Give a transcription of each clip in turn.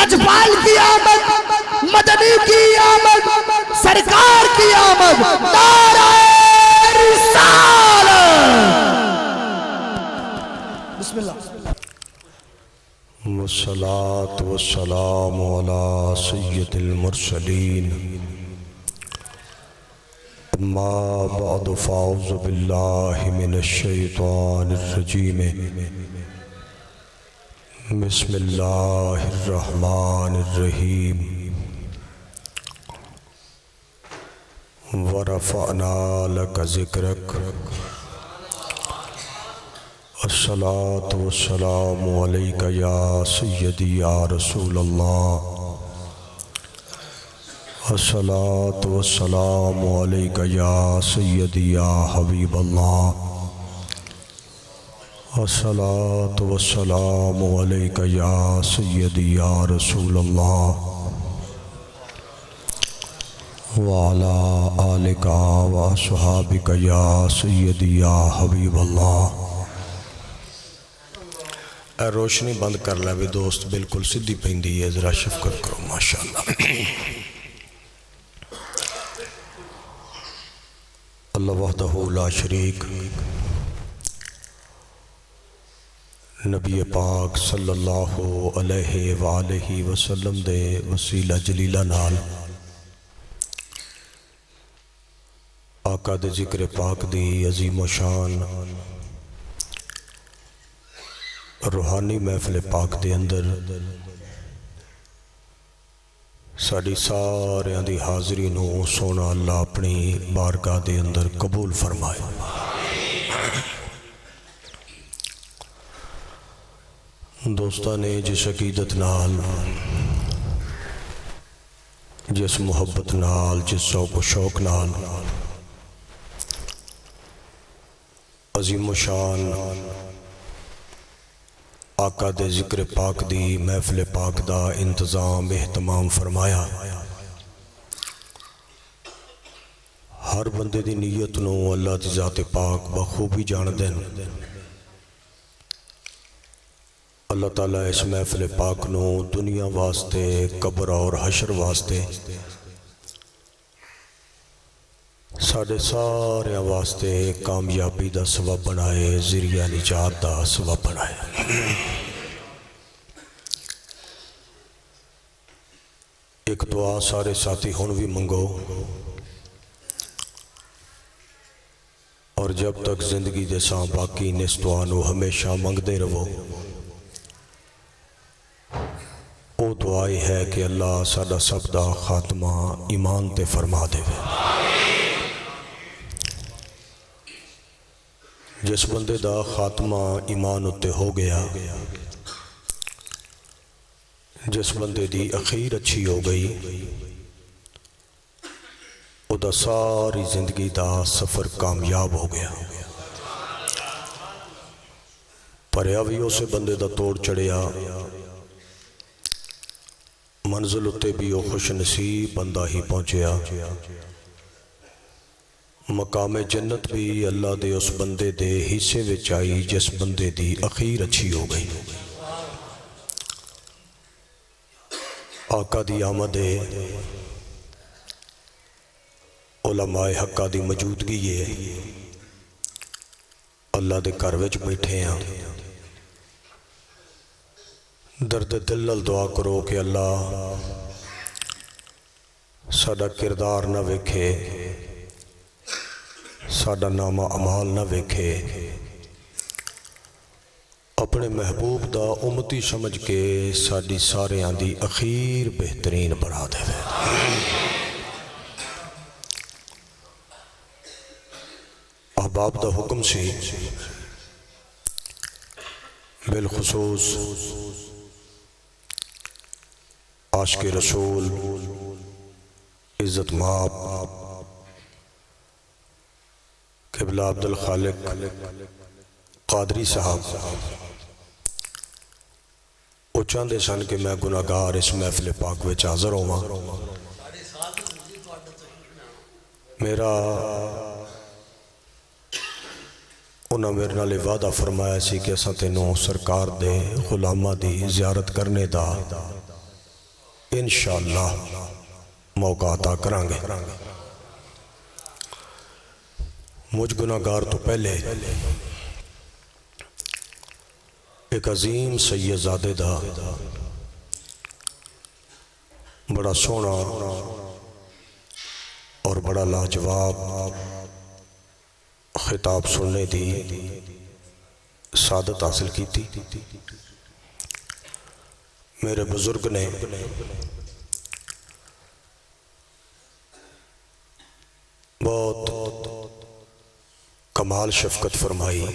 لجپال کی آمد، مدنی کی آمد، سرکار کی آمد، نعرہ رسالت۔ بسم اللہ۔ والصلاة والسلام على سید المرسلین، اما بعد فاعوذ باللہ من الشیطان الرجیم، بسم اللہ الرحمن الرحیم۔ ورفعنا لک ذکرک، الصلاة والسلام علیک یا سیدی یا رسول اللہ، الصلاة والسلام علیک یا سیدی یا حبیب اللہ، الصلاة والسلام علیک یا سیدی یا رسول اللہ، وعلی آلک واصحابک یا سیدی یا حبیب اللہ۔ اے روشنی بند کر لے بھی دوست، بالکل سدھی پہندی ہے، ذرا شفقت کرو ماشاءاللہ۔ اللہ وحدہ لا شریک، نبی پاک صلی اللہ علیہ وآلہ وسلم دے وسیلہ جلیلہ نال آقا دے ذکر پاک دی عظیم و شان روحانی محفل پاک دے اندر ساڑی سارے دی حاضری نو سونا اللہ اپنی بارگاہ دے اندر قبول فرمائے۔ دوستان نے جس عقیدت نال، جس محبت نال، جس ذوق و شوق نال عظیم و شان آقا دے ذکر پاک دی محفل پاک دا انتظام اہتمام فرمایا، ہر بندے دی نیت نو اللہ دی ذات پاک بخوبی جان دین۔ اللہ تعالیٰ اس محفل پاک نو دنیا واسطے، قبر اور حشر واسطے، ساڑھے سارے واسطے کامیابی دا سبب بنائے، ذریعہ نجات دا سبب بنائے۔ ایک دعا سارے ساتھی ہون بھی منگو، اور جب تک زندگی دے ساں باقی نس دعانو ہمیشہ منگ دے رہو۔ او دعائی ہے کہ اللہ ساڑھا سب دا خاتمہ ایمان تے فرما دے۔ جس بندے دا خاتمہ ایمان اتے ہو گیا، جس بندے دی اخیر اچھی ہو گئی، او دا ساری زندگی دا سفر کامیاب ہو گیا۔ پر ابھی اسے بندے دا توڑ چڑھیا، منزل اتے بھی او خوش نصیب بندہ ہی پہنچیا، مقام جنت بھی اللہ دے اس بندے دے حصے وچ آئی جس بندے دی اخیر اچھی ہو گئی۔ آقا دی آمد ہے، علماء حقہ دی موجودگی ہے، اللہ دے گھر وچ بیٹھے ہیں۔ درد دل نال دعا کرو کہ اللہ ساڈا کردار نہ ویکھے، ساڈا نامہ اعمال نہ ویکھے، اپنے محبوب دا امتی سمجھ کے ساڈی سارے دی اخیر بہترین بنا دے۔ احباب دا حکم سی، بالخصوص عاشق رسول، عزت مآب قبلہ عبدالخالق قادری صاحب، وہ چاندے سن کہ میں گناہگار اس محفل پاک وچ حاضر ہوں۔ میرا انہاں میرے نال وعدہ فرمایا سی کہ اساں تینوں سرکار دے غلامہ دی زیارت کرنے دا انشاءاللہ موقع عطا کریں گے۔ مجھ گناہگار تو پہلے ایک عظیم سید زادے دا بڑا سونا اور بڑا لاجواب خطاب سننے دی سعادت حاصل کی تھی۔ میرے بزرگ نے بہت کمال شفقت فرمائی،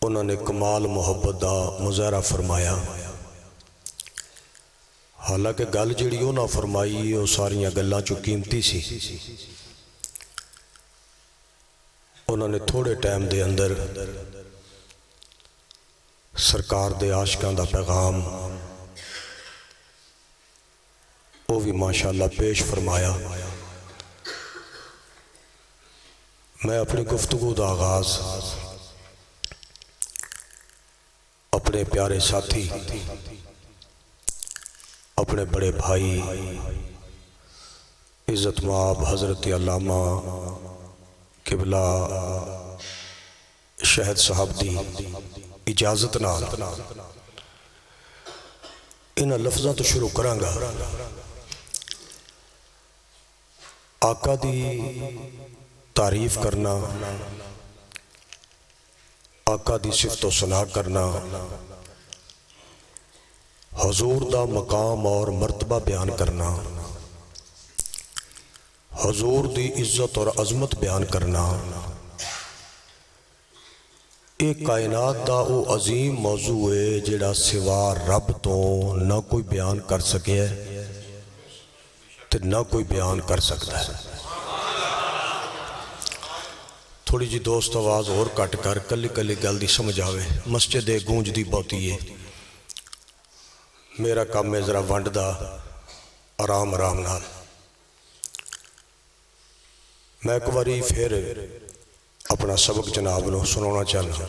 انہوں نے کمال محبت دا مظاہرہ فرمایا۔ حالانکہ گل جڑی وہ نہ فرمائی وہ ساریاں گلاں چو قیمتی سی، انہوں نے تھوڑے ٹائم دے اندر سرکار دے عاشقاں دا پیغام وہ بھی ماشاءاللہ پیش فرمایا۔ میں اپنی گفتگو دا آغاز اپنے پیارے ساتھی، اپنے بڑے بھائی عزت مآب حضرت علامہ قبلہ شہد صاحب دی اجازت نال انہاں لفظاں تو شروع کراں گا۔ آقا دی تعریف کرنا، آقا دی صفت و ثنا کرنا، حضور دا مقام اور مرتبہ بیان کرنا، حضور دی عزت اور عظمت بیان کرنا، ایک کائنات دا او عظیم موضوع ہے جڑا سوا رب تو نہ کوئی بیان کر سکے ہے تے نہ کوئی بیان کر سکتا ہے۔ تھوڑی جی دوست آواز اور کٹ کر کلی کلی گل دی سمجھ آوے، مسجد گونج دی بہتی ہے، میرا کام ہے ذرا ونڈ دا آرام آرام نال۔ میں ایک باری پھر اپنا سبق جناب نو سنانا چاہنا۔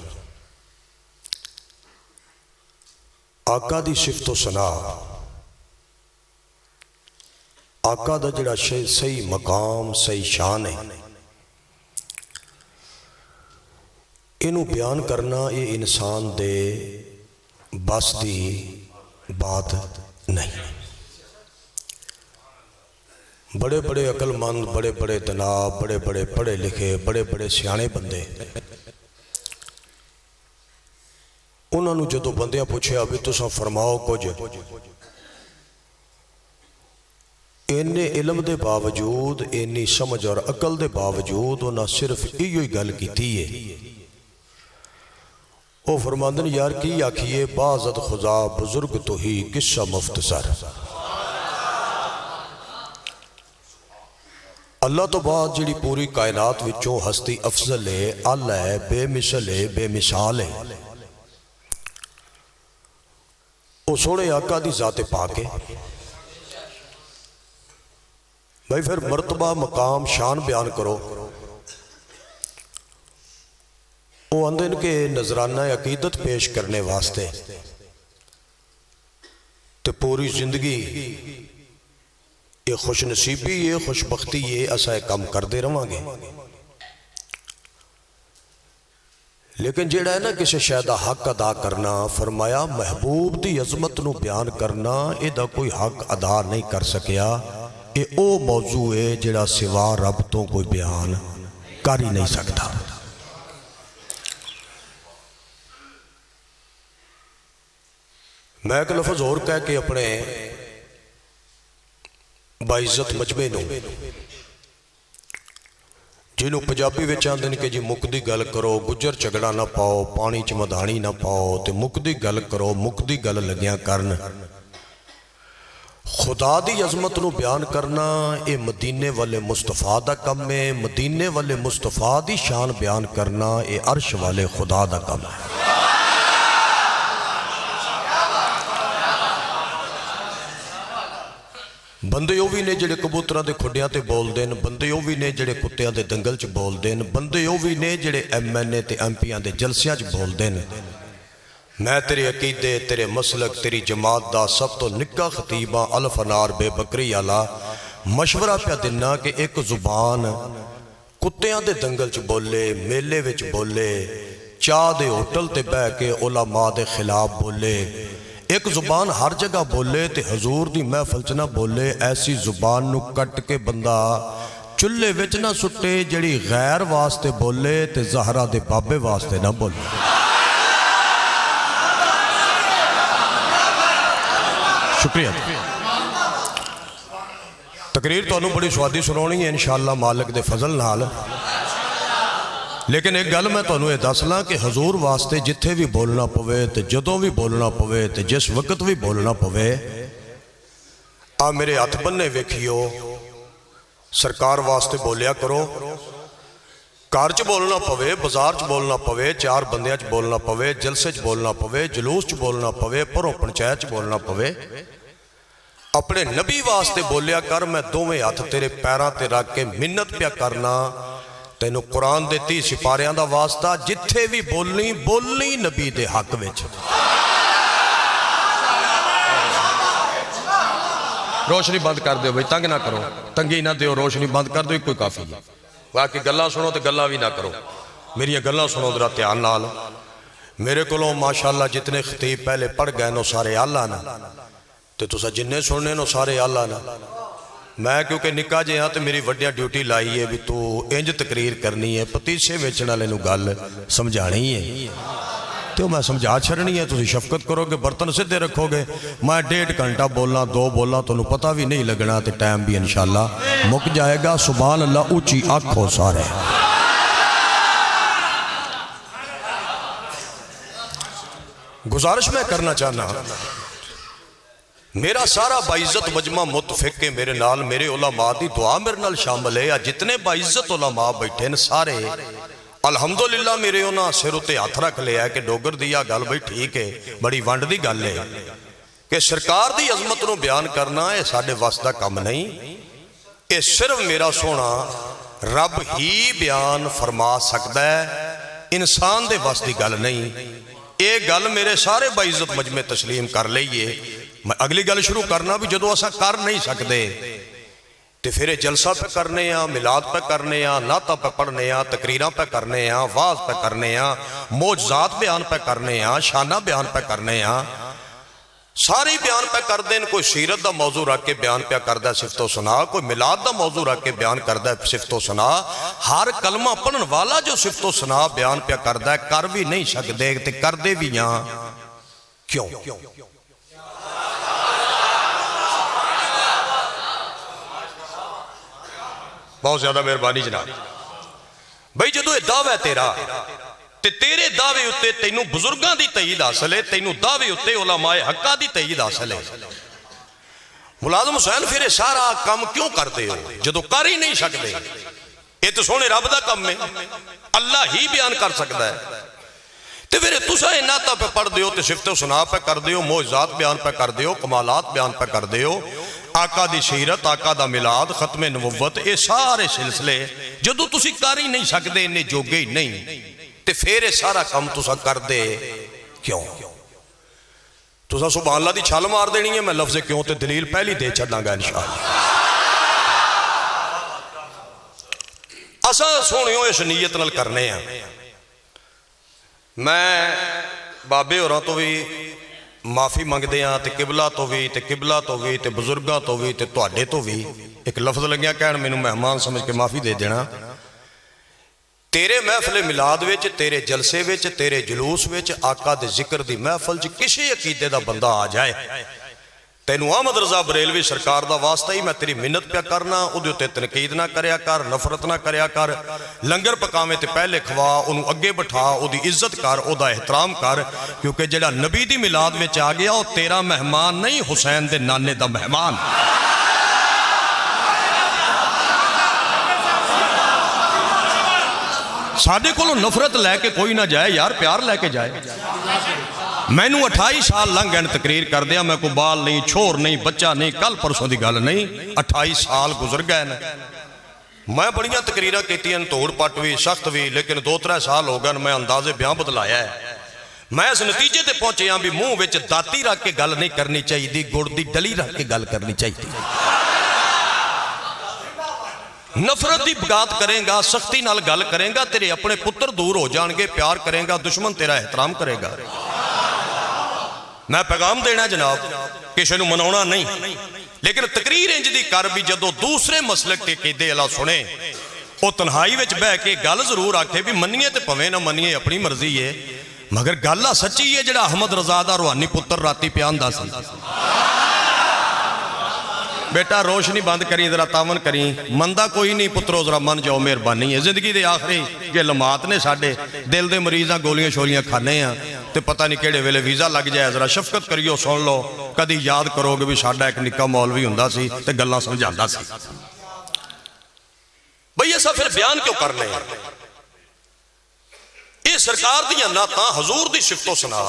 آقا دی صفت و ثنا، آقا دا جڑا صحیح مقام صحیح شان ہے، انہوں بیان کرنا یہ انسان دے بس دی بات نہیں۔ بڑے بڑے عقل مند، بڑے بڑے جناب، بڑے بڑے پڑھے لکھے، بڑے بڑے سیانے بندے، انہوں نے جدو بندیاں پوچھے ابھی تساں فرماؤ کچھ، انہیں علم دے باوجود، انہیں سمجھ اور عقل دے باوجود انہاں صرف ایو ہی گل کی تھی ہے۔ او فرماندن یار کی آکھئے بازد خدا بزرگ تو ہی قصہ مختصر، اللہ تو بعد جڑی پوری کائنات وچوں ہستی افضل ہے، اللہ ہے، بے مثل ہے، بے مثال ہے، او سوڑے آقا دی ذات پاک ہے۔ بھائی پھر مرتبہ مقام شان بیان کرو، وہ اندن کے نظرانہ عقیدت پیش کرنے واسطے تو پوری زندگی یہ خوش نصیبی یہ خوش بختی یہ ایسا کام کر دے رہاں گے، لیکن جیڑا ہے نا کسی شہدہ حق ادا کرنا، فرمایا محبوب دی عظمت نو بیان کرنا ایدہ کوئی حق ادا نہیں کر سکیا، یہ او موضوع ہے جیڑا سوا رب تو کوئی بیان کر ہی نہیں سکتا۔ میں ایک لفظ اور کہہ کے اپنے باعزت مجمع نو جنہوں پنجابی وچ آندن کہ جی مکدی گل کرو گجر چگڑا نہ پاؤ پانی چ مدھانی نہ پاؤ تے مکدی گل کرو مکدی گل لگیاں کرن۔ خدا دی عظمت نو بیان کرنا اے مدینے والے مصطفیٰ دا کم ہے، مدینے والے مصطفیٰ دی شان بیان کرنا اے عرش والے خدا دا کم ہے۔ بندے وہ بھی نے جڑے کبوتراں دے کھڈیاں تے بول دین، بندے وہ بھی نے جڑے کتیاں دے دنگل چ بول دین، بندے وہ بھی نے جڑے ایم این اے تے ایم پیاں دے جلسیاں چ بول دین، میں تیرے عقیدے تیرے مسلک تیری جماعت دا سب تو نکا خطیباں الف انار بے بکری آلا مشورہ پہ دینا کہ ایک زبان کتیاں دے دنگل چ بولے میلے وچ بولے چاہ دے ہوٹل تے بہ کے علماء دے خلاف بولے ایک زبان ہر جگہ بولے تے حضور دی محفل چ نہ بولے ایسی زبان نو کٹ کے بندہ چلے وچ نہ سٹے جڑی غیر واسطے بولے تے زہرہ دے بابے واسطے نہ بولے شکریہ تقریر تو انہوں بڑی سوادی سنونی ہے انشاءاللہ مالک دے فضل نال لیکن ایک گل میں تو انہوں یہ دسلا کہ حضور واسطے جتھے بھی بولنا پوے تے جدوں بھی بولنا پوے تے جس وقت بھی بولنا پوے آ میرے ہاتھ بننے ویکھیو سرکار واسطے بولیا کرو کار چ بولنا پوے بازار چ بولنا پوے چار بندیاں چ بولنا پوے جلسے چ بولنا پوے جلوس چ بولنا پوے پروں پنچایت چ بولنا پوے اپنے نبی واسطے بولیا کر میں دوویں ہاتھ تیرے پیراں تے رکھ کے منت پیا کرنا تینوں قرآن دے 30 سپاریاں دا واسطہ جتھے بھی بولنی نبی دے حق وچ روشنی بند کر دیو بھئی تنگ نہ کرو تنگی نہ دیو روشنی بند کر دیو کوئی کافی نہیں باقی گلاں سنو تے گلاں بھی نہ کرو میری گلاں سنو ذرا دھیان نال میرے کولوں ماشاءاللہ جتنے خطیب پہلے پڑھ گئے نو سارے اللہ نا تے تسا جننے سننے نو سارے اللہ نا میں کیونکہ نکا جے ہاں تے میری وڈیاں ڈیوٹی لائی ہے بھی تو انج تقریر کرنی ہے پتیسے ویچن والے نو گل سمجھانی ہے تو میں سمجھا چھڑنی ہے تسی شفقت کرو گے برتن سدھے رکھو گے میں 1.5 گھنٹہ بولنا 2 بولنا تو انہوں پتہ بھی نہیں لگنا تے ٹائم بھی انشاءاللہ مک جائے گا سبحان اللہ اونچی آنکھوں سارے گزارش میں کرنا چاہنا میرا سارا باعزت مجمع متفق ہے میرے نال میرے علماء دی دعا میرے نال شامل ہے یا جتنے باعزت علماء بیٹھے ہیں سارے الحمدللہ میرے انہاں سر اتے ہاتھ رکھ لیا ہے کہ ڈوگر دیا گل بھئی ٹھیک ہے بڑی ونڈ دی گل ہے کہ سرکار دی عظمت نو بیان کرنا ہے ساڑھے واسطہ کم نہیں یہ صرف میرا سونا رب ہی بیان فرما سکتا ہے انسان دے واسطی گل نہیں ایک گل میرے سارے باعزت مجمع تسلیم کر لئیے میں اگلی گل شروع کرنا بھی جدو ایسا کر نہیں سکتے تے پھر جلسہ پہ کرنے ہیں ملاد پہ کرنے ہیں نعتہ پہ پڑھنے ہیں تقریرہ پہ کرنے ہیں واز پہ کرنے ہیں معجزات بیان پہ کرنے ہیں شانہ بیان پہ کرنے ہیں ساری بیان پہ کر دیں کوئی سیرت دا موضوع رکھ کے بیان پہ کردہ صفت و ثنا کوئی ملاد دا موضوع رکھ کے بیان کردہ صفت و ثنا ہر کلمہ پڑھن والا جو صفت و ثنا بیان پہ کردہ ہے کر بھی نہیں سکتے تے کر دے بھی یہاں کیوں بہت زیادہ مہربانی جناب بھئی جدو یہ دعوی ہے تیرا تے تیرے دعوے اتے تینوں بزرگاں دی تائید حاصل ہے تینوں دعوے اتے علماء حقہ دی تائید حاصل ہے ملازم حسین پھر سارا کام کیوں کرتے ہو جدو کر ہی نہیں سکتے یہ تو سونے رب دا کم میں اللہ ہی بیان کر سکتا ہے تے پھر تسا نعتہ پہ پڑھ دیو تے صفت و ثنا پہ کر دیو معجزات بیان پہ کر دیو کمالات بیان پہ کر دیو آقا دی سیرت آقا دا ملاد ختم نبوت اے سارے سلسلے جدو تسی کر ہی نہیں سکتے انہیں جوگے ہی نہیں تے پھر سارا کم تسا کر دے کیوں تسا سبحان اللہ دی چھال مار دینی ہے میں لفظ کیوں تے دلیل پہلی دے چھڑنا گا انشاءاللہ اسا سونیوں اس نیت نل کرنے ہیں میں بابے اور تو بھی معافی منگ دیاں تے قبلہ تو بھی تے بزرگاں تو بھی تے تواڈے تو بھی ایک لفظ لگیا کہن میں مہمان سمجھ کے معافی دے دینا تیرے محفل ملاد وچ تیرے جلسے وچ تیرے جلوس وچ آقا دے ذکر دی محفل چ کسی عقیدے دا بندہ آ جائے تینوں احمد رضا بریلوی سرکار دا واسطہ ہی میں تیری منت پیا کرنا اودے تے تنقید نہ کریا کر نفرت نہ کریا کر لنگر پکاویں تے پہلے کھوا انہوں اگے بٹھا او دی عزت کر او دا احترام کر کیونکہ جڑا نبی دی ملاد وچ آ گیا او تیرا مہمان نہیں حسین دے نانے دا مہمان ساڈے کولوں نفرت لے کے کوئی نہ جائے یار پیار لے کے جائے میں نو 28 سال لنگ گئن تقریر کر دیا میں کو بال نہیں چھوڑ نہیں بچہ نہیں کل پرسوں دی گل نہیں 28 سال گزر گئے میں بڑیاں تقریرہ کیتی ہیں توڑ پٹ بھی سخت بھی لیکن 2-3 سال ہو گئے میں اندازے بیاں بدلایا ہے میں اس نتیجے تے پہنچے ہاں بھی منہ وچ داتی رکھ کے گل نہیں کرنی چاہیے، گڑ دی ڈلی رکھ کے گل کرنی چاہیے۔ نفرت دی بغاوت کریں گا، سختی نال گل کریں گا، تیرے اپنے پتر دور ہو جان گے، پیار کریں گا، دشمن تیرا احترام کرے گا۔ میں پیغام دینا جناب، کسی نو مناونا نہیں، لیکن تقریر انج دی کر بھی جدو دوسرے مسلک تے قیدے اللہ سنے، وہ تنہائی وچ بہ کے گل ضرور آکھے بھی منیے تے پویں نہ منیے اپنی مرضی ہے، مگر گل سچی ہے جڑا احمد رضا دا روحانی پتر راتی پیاندا سی۔ بیٹا روشنی بند کریں، ذرا تاون کریں، مندہ کوئی نہیں پترو، ذرا من جاؤ، مہربانی ہے۔ زندگی دے آخری یہ لمحات نے ساڈے، دل دے مریضاں گولیاں شولیاں کھانے ہیں تے پتہ نہیں کیڑے ویلے ویزا لگ جائے، ذرا شفقت کریو، سن لو، کدی یاد کرو گے بھی ساڈا ایک نکا مولوی ہوندا سی تے گلاں سمجھاندا سی۔ بھئی ایسا پھر بیان کیوں کرنے ہیں؟ یہ سرکار دیاں نعتاں حضور دی صفت و ثنا،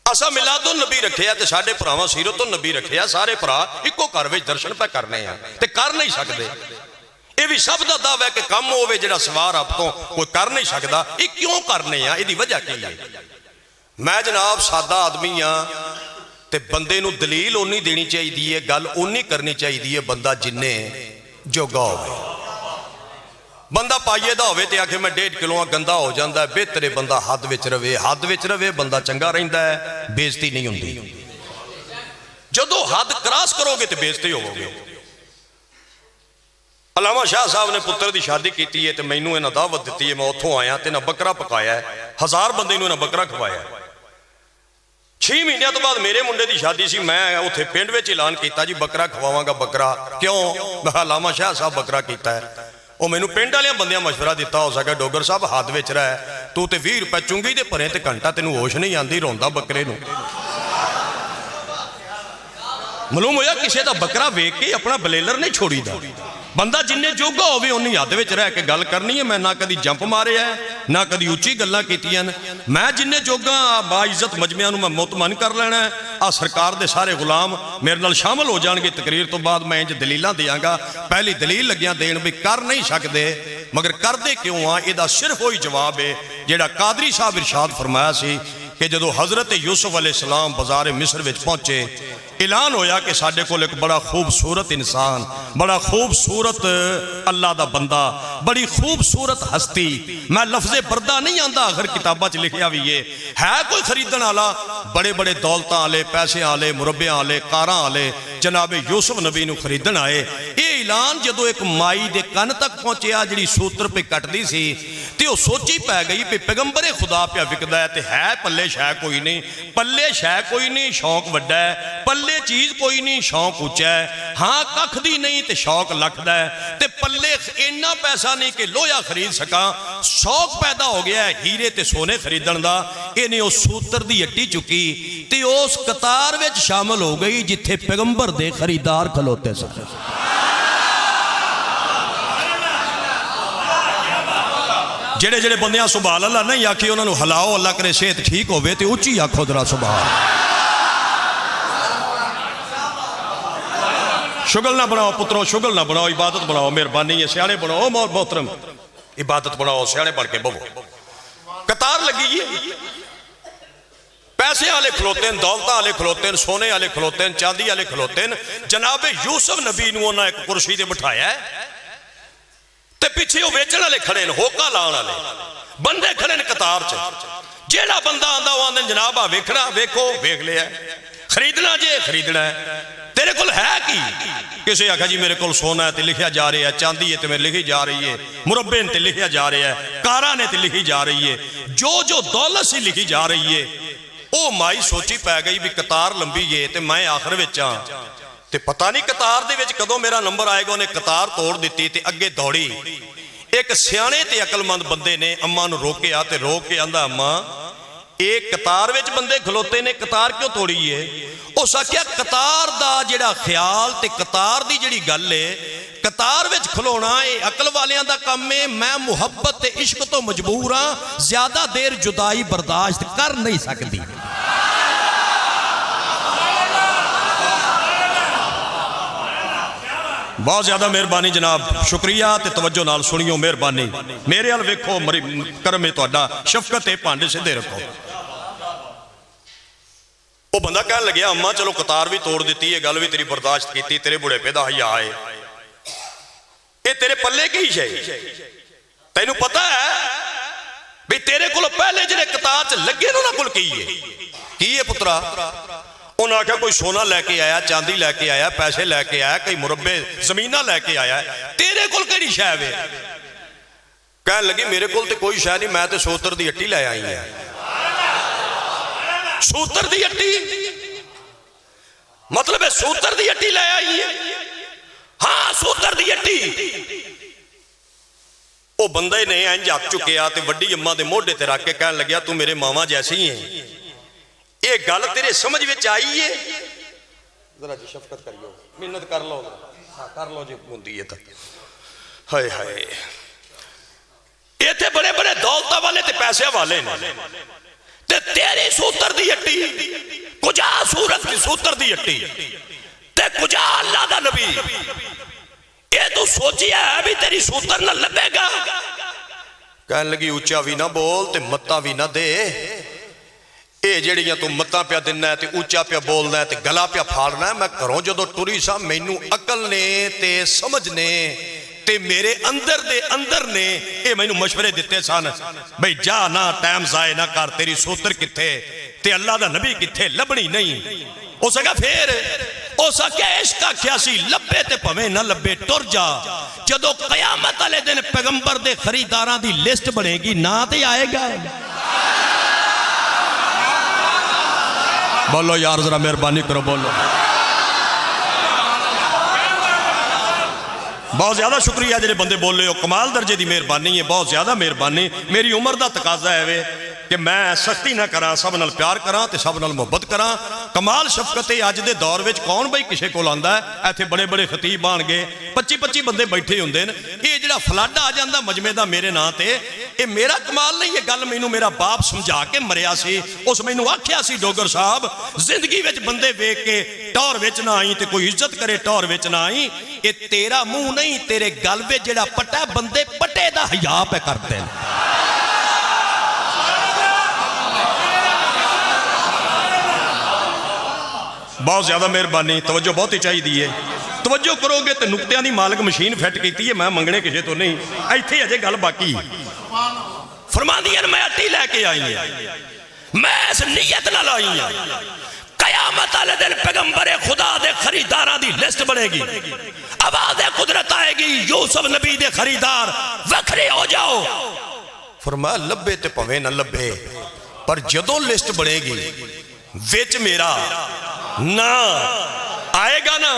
اسا میلاد النبی رکھیا تے ساڈے بھراواں سیرت النبی رکھیا، سارے بھرا اکو گھر وچ درشن پہ کرنے ہیں تے کر نہیں سکدے۔ یہ بھی سب دا دعویٰ ہے کہ کم ہوئے جڑا سوار اب تو کوئی کر نہیں سکدا، یہ کیوں کرنے ہیں؟ یہ دی وجہ کی ہے؟ میں جناب سادہ آدمی ہاں تے بندے نو دلیل اونی دینی چاہیے، گل اونی کرنی چاہیے بندہ جننے جوگا ہوئے۔ بندہ پائیے دا ہوئے تے آکھے میں 1.5 کلو گندہ ہو جاندہ ہے، بہترے بندہ حد وچ روے، بندہ چنگا رہندہ ہے، بےزتی نہیں ہوندی۔ جدو حد کراس کرو گے تے بےزتی ہو گے۔ علامہ شاہ صاحب نے پتر دی شادی کیتی ہے تے میں انہوں نے دعوت دیتی ہے، میں اتھوں آیا تے نہ بکرا پکایا ہے، 1000 بندے انہوں نے بکرا کھوایا ہے۔ 6 مہینے تو بعد میرے منڈے دی شادی سی، میں اتھے پنڈ وچ اعلان کیتا جی بکرا کھواواں گا بکرا، کیوں؟ میں علامہ شاہ صاحب بکرا کیتا ہے۔ وہ میں نے پنڈ والے بندیاں مشورہ دیتا ہو سکا ڈوگر صاحب ہاتھ وچ رہا ہے، تو تے 20 روپے چنگی دے پرے تے گھنٹہ تینوں ہوش نہیں آندی، روندا بکرے نو۔ معلوم ہویا کسے دا بکرا ویکھ کے اپنا بلیلر نہیں چھوڑی دا، بندہ جننے جوگا ہوئے انہی ہاتھ وچ رہ کے گل کرنی ہے۔ میں نہ کدی جمپ مارے ہے، نہ کدی اونچی گلاں کیتیاں، میں جننے جوگا با عزت مجمعہ نو میں مطمئن کر لینا ہے۔ آ سرکار دے سارے غلام میرے نال شامل ہو جان گے، تقریر تو بعد میں انج دلیلاں دیاں گا۔ پہلی دلیل لگیاں دین بھی کر نہیں سکدے، مگر کر دے کیوں ہاں؟ یہ دا صرف وہی جواب ہے جیڑا قادری صاحب ارشاد فرمایا سی کہ جدو حضرت یوسف علیہ السلام بازار مصر وچ پہنچے، اعلان ہویا کہ ساڈے کول ایک بڑا خوبصورت انسان، بڑا خوبصورت اللہ دا بندہ، بڑی خوبصورت ہستی، میں لفظ بردہ نہیں آندا، اگر کتابہ چ لکھیا بھی ہے کوئی خریدن آلا، بڑے بڑے دولتاں آلے، پیسے آلے، مربیاں آلے، کاراں آلے، جناب یوسف نبی نو خریدن آئے۔ یہ اعلان جدو ایک مائی دے کن تک پہنچیا جڑی سوتر پہ کٹ دی سی، تے وہ سوچی پہ گئی پہ پیغمبر خدا پہ وکدا ہے تے ہے پلے شے کوئی نہیں، پلے شے کوئی نہیں، شوق وڈا ہے، پلے چیز کوئی نہیں، شوق اونچا ہے، ہاں ککھ دی نہیں تے شوق لکھدا ہے، تے پلے اینا پیسہ نہیں کہ لویا خرید سکا، شوق پیدا ہو گیا ہے ہیرے تے سونے خریدن دا۔ انہیں اس سوتر دی ہٹی چکی تے اس قطار وچ شامل ہو گئی جتھے پیغمبر دے خریدار کھلوتے سارے۔ جڑے جڑے بندیاں سبحان اللہ نہیں آکھی انہوں نے ہلاؤ، اللہ کرے صحت ٹھیک ہوئے تے اونچی آکھو ذرا سبحان۔ شغل نہ بناؤ پترو، شغل نہ بناؤ، عبادت بناؤ، مہربانی ہے، سیانے بناؤ محترم، عبادت بناؤ، سیانے بڑھ کے بہو۔ قطار لگی ہے، پیسے آلے کھلوتے ہیں، دولتہ آلے کھلوتے ہیں، سونے آلے کھلوتے ہیں، چاندی آلے کھلوتے ہیں۔ جناب یوسف نبی نو انہاں ایک کرسی دے بٹھایا ہے تے پیچھے وہ بیچن والے کھڑے ہیں، ہوکا لان والے بندے کھڑے ہیں قطار چ۔ جیڑا بندہ آندا وہ آندے جناب آ ویکھنا، ویکھو، ویکھ لیا، خریدنا جے خریدنا ہے، تیرے کول ہے کی؟ کسے آکھا جی میرے کول سونا ہے تے لکھیا جا رہی ہے، چاندی ہے تے میرے لکھی جا رہی ہے، مربے نے تے لکھیا جا رہی ہے، کاراں نے تے لکھی جا رہی ہے، جو دولت سی لکھی جا رہی ہے۔ او مائی سوچی پہ گئی بھی قطار لمبی ہے تے میں آخر وچاں تے پتہ نہیں قطار دے وچ کدوں میرا نمبر آئے گا۔ انہیں قطار توڑ دیتی تے اگے دوڑی، ایک سیانے تے عقل مند بندے نے اماں نو روکیا تے روک کے آندا اماں ایک قطار وچ بندے کھلوتے نے، قطار کیوں توڑی ہے؟ اس آکھیا قطار دا جڑا خیال تے قطار دی جڑی گل ہے، قطار وچ کھلونا اے عقل والیاں دا کم ہے، میں محبت تے عشق تو مجبور ہاں، زیادہ دیر جدائی برداشت کر نہیں سکتی۔ بہت زیادہ مہربانی جناب، شکریہ تے توجہ نال سنیو، مہربانی میرے ال ویکھو، کرم ہے تہاڈا، شفقت ہے، پانڈے سیدھے رکھو۔ وہ بندہ کہنے لگیا اماں چلو قطار بھی توڑ دیتی ہے گل بھی تیری برداشت کی تیرے بڑھےپے دا حیا ہے یہ تیرے پلے کی شے تینوں پتہ ہے بھی تیرے کو پہلے جنہیں قطار چ لگے انہوں کل کی ہے پترا انہوں نے کہا کوئی سونا لے کے آیا چاندی لے کے آیا پیسے لے کے آیا کئی مربع زمینہ لے کے آیا تیرے کل کیڑی شے ہے کہنے لگی میرے کل تے کوئی شے نہیں میں تے سوتر دی ہٹی لے آئی ہے سوتر دی ہٹی مطلب ہے سوتر دی ہٹی لے آئی ہے ہاں سوتر دی ہٹی وہ بندے نے انج ہاتھ چکیا تے وڈی اماں دے موڈے تے رکھ کے کہنے لگیا تو میرے ماما جیسی ہیں یہ گل تیرے سمجھ وچ آئی ہے ذرا جی شفقت کریو محنت کر لو کر لو جی ہوندی ہے تے ہائے ہائے یہ تے بڑے بڑے دولتہ والے تے پیسے والے نے تے تیری سوتر دی ہٹی کجا سورت کی سوتر دی ہٹی تے کجا اللہ دا نبی یہ تو سوچیا ہے بھی تیری سوتر نہ لبے گا کہنے لگی اونچا بھی نہ بول تے متا بھی نہ دے اے جڑیاں تو متا پیا دینا ہے تے اونچا پیا بولنا ہے تے گلا پیا پھاڑنا ہے میں کروں جدو ٹوری سا مینوں عقل نے تے سمجھ نے تے میرے اندر نے اے مینوں مشورے دیتے سن بھئی جا نہ ٹائم ضائع نہ کر تیری سوتر کتھے تے اللہ دا نبی کتھے لبنی نہیں ہو سکا پھر ہو سکے عشق کیا سی لبے تے پویں نہ لبے ٹر جا جدو قیامت والے دن پیغمبر دے خریداراں دی لسٹ بنے گی نا تے آئے گا بولو یار ذرا مہربانی کرو بولو بہت زیادہ شکریہ جنہیں بندے بول رہے ہو کمال درجے دی مہربانی ہے بہت زیادہ مہربانی میری عمر دا تقاضا ہے وے کہ میں سختی نہ کراں سب نال پیار کراں تے سب نال محبت کراں کمال شفقت اج دے دور وچ کون بھائی کسے کول آندا ہے ایتھے بڑے بڑے خطیب آن گے 25 بندے بیٹھے ہوندے نے یہ جڑا فلڈ آ جاندا مجمع دا میرے نا تے اے میرا کمال نہیں یہ گل مینوں میرا باپ سمجھا کے مریا سی اس مینوں آکھیا سی ڈوگر صاحب زندگی وچ بندے ویکھ کے ٹور وچ نہ آئی تے کوئی عزت کرے ٹور وچ نہ آئی اے تیرا منہ نہیں تیرے گل وچ جڑا پٹا بندے پٹے دا حیا پہ کرتے ہیں بہت زیادہ مہربانی توجہ بہت ہی چاہیے دیئے توجہ کرو گے تو نکتیاں دی مالک مشین فیٹ کیتی ہے میں منگنے کسے تو نہیں ایتھے اجے گل باقی فرما دیا میں اٹی لے کے آئی ہیں میں اس نیت نہ لائی ہیں قیامت والے دن پیغمبر خدا دے خریداراں دی لسٹ بنے گی آواز قدرت آئے گی یوسف نبی دے خریدار وکھرے ہو جاؤ فرمایا لبے تے پویں نہ لبے پر جدوں لسٹ بنے گی وچ میرا نہ آئے گا نا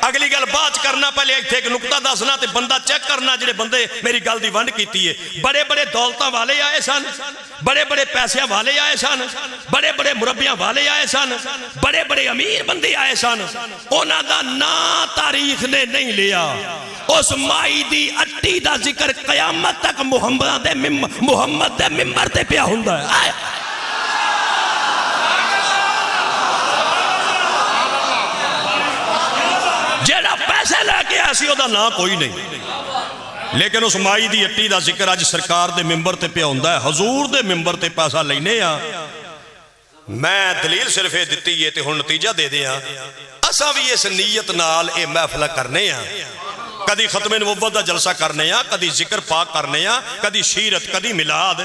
اگلی گل بات کرنا پہلے ایک نکتہ دسنا تے بندہ چیک کرنا جڑے بندے میری گل دی ونڈ کیتی ہے بڑے بڑے دولتاں والے آئے سن بڑے بڑے پیسے والے آئے سن بڑے بڑے مربیاں والے آئے سن بڑے بڑے امیر بندے آئے سن انہاں دا نا تاریخ نے نہیں لیا اس مائی دی اٹی دا ذکر قیامت تک محمد دے ممبر تے پیا ہوندا ہے جیڑا پیسے لے کے ایسی ہو دا نا کوئی نہیں لیکن اس مائی دی اٹی دا ذکر آج سرکار دے ممبر تے پہ ہوندا ہے حضور دے ممبر تے پیسہ لینے ہاں میں دلیل صرف دیتی ہے تے ہن نتیجہ دے دے ہاں اساں بھی اس نیت نال اے محفلہ کرنے ہاں کدی ختم نبوت دا جلسہ کرنے ہاں کدی ذکر پاک کرنے ہاں کدی شیرت کدی میلاد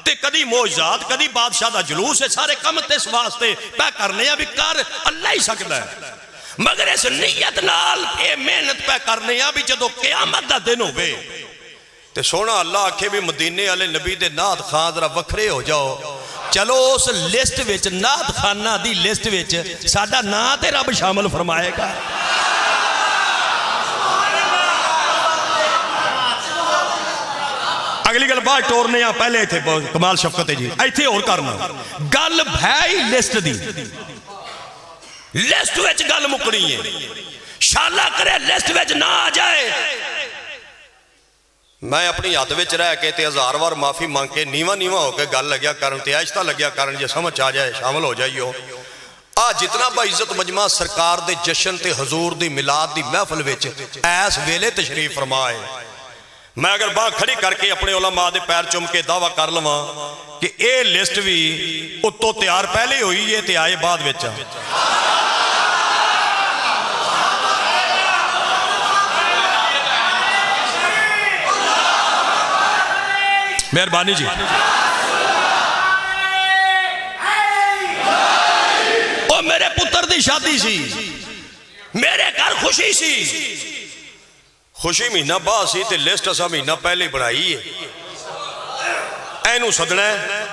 تے کدی معجزات کدی بادشاہ دا جلوس ہے سارے کم تے اس واسطے پہ کرنے ہاں بھی کر اللہ ہی سکتا ہے مگر اس نیت نال اے محنت پہ کرنے ہاں بھی جدو قیامت دا دن ہوئے تے سونا اللہ آکھے بھی مدینے والے نبی دے نعت خان ذرا وکھرے ہو جاؤ چلو اس لسٹ وچ نعت خانہ دی لسٹ وچ ساڈا نعت رب شامل فرمائے گا اگلی گل بات ٹورنے ہاں پہلے تھے کمال شفقت جی ایتھے اور کرنا گل بھائی لسٹ دی لسٹ وچ گل مکنی ہے شاللہ کرے لسٹ وچ نہ آ جائے میں اپنی ہاتھ وچ رہ کے تے ہزار وار معافی مانگ کے نیواں ہو کے گل لگیا کرن تے آہستہ لگیا کرن جے سمجھ آ جائے شامل ہو جائیو جتنا با عزت مجمع سرکار دے جشن تے حضور دی میلاد دی محفل وچ ایس ویلے تشریف فرمائے میں اگر باہ کھڑی کر کے اپنے علماء دے پیر چوم کے دعویٰ کر لواں کہ اے لسٹ بھی اتوں تیار پہلے ہوئی ہے تے آئے بعد وچ مہربانی جی او میرے پتر دی شادی سی میرے گھر خوشی سی خوشی مہینہ بعد سی تے لسٹ اسا مہینہ پہلے بڑھائی ہے اینو صدنا ہے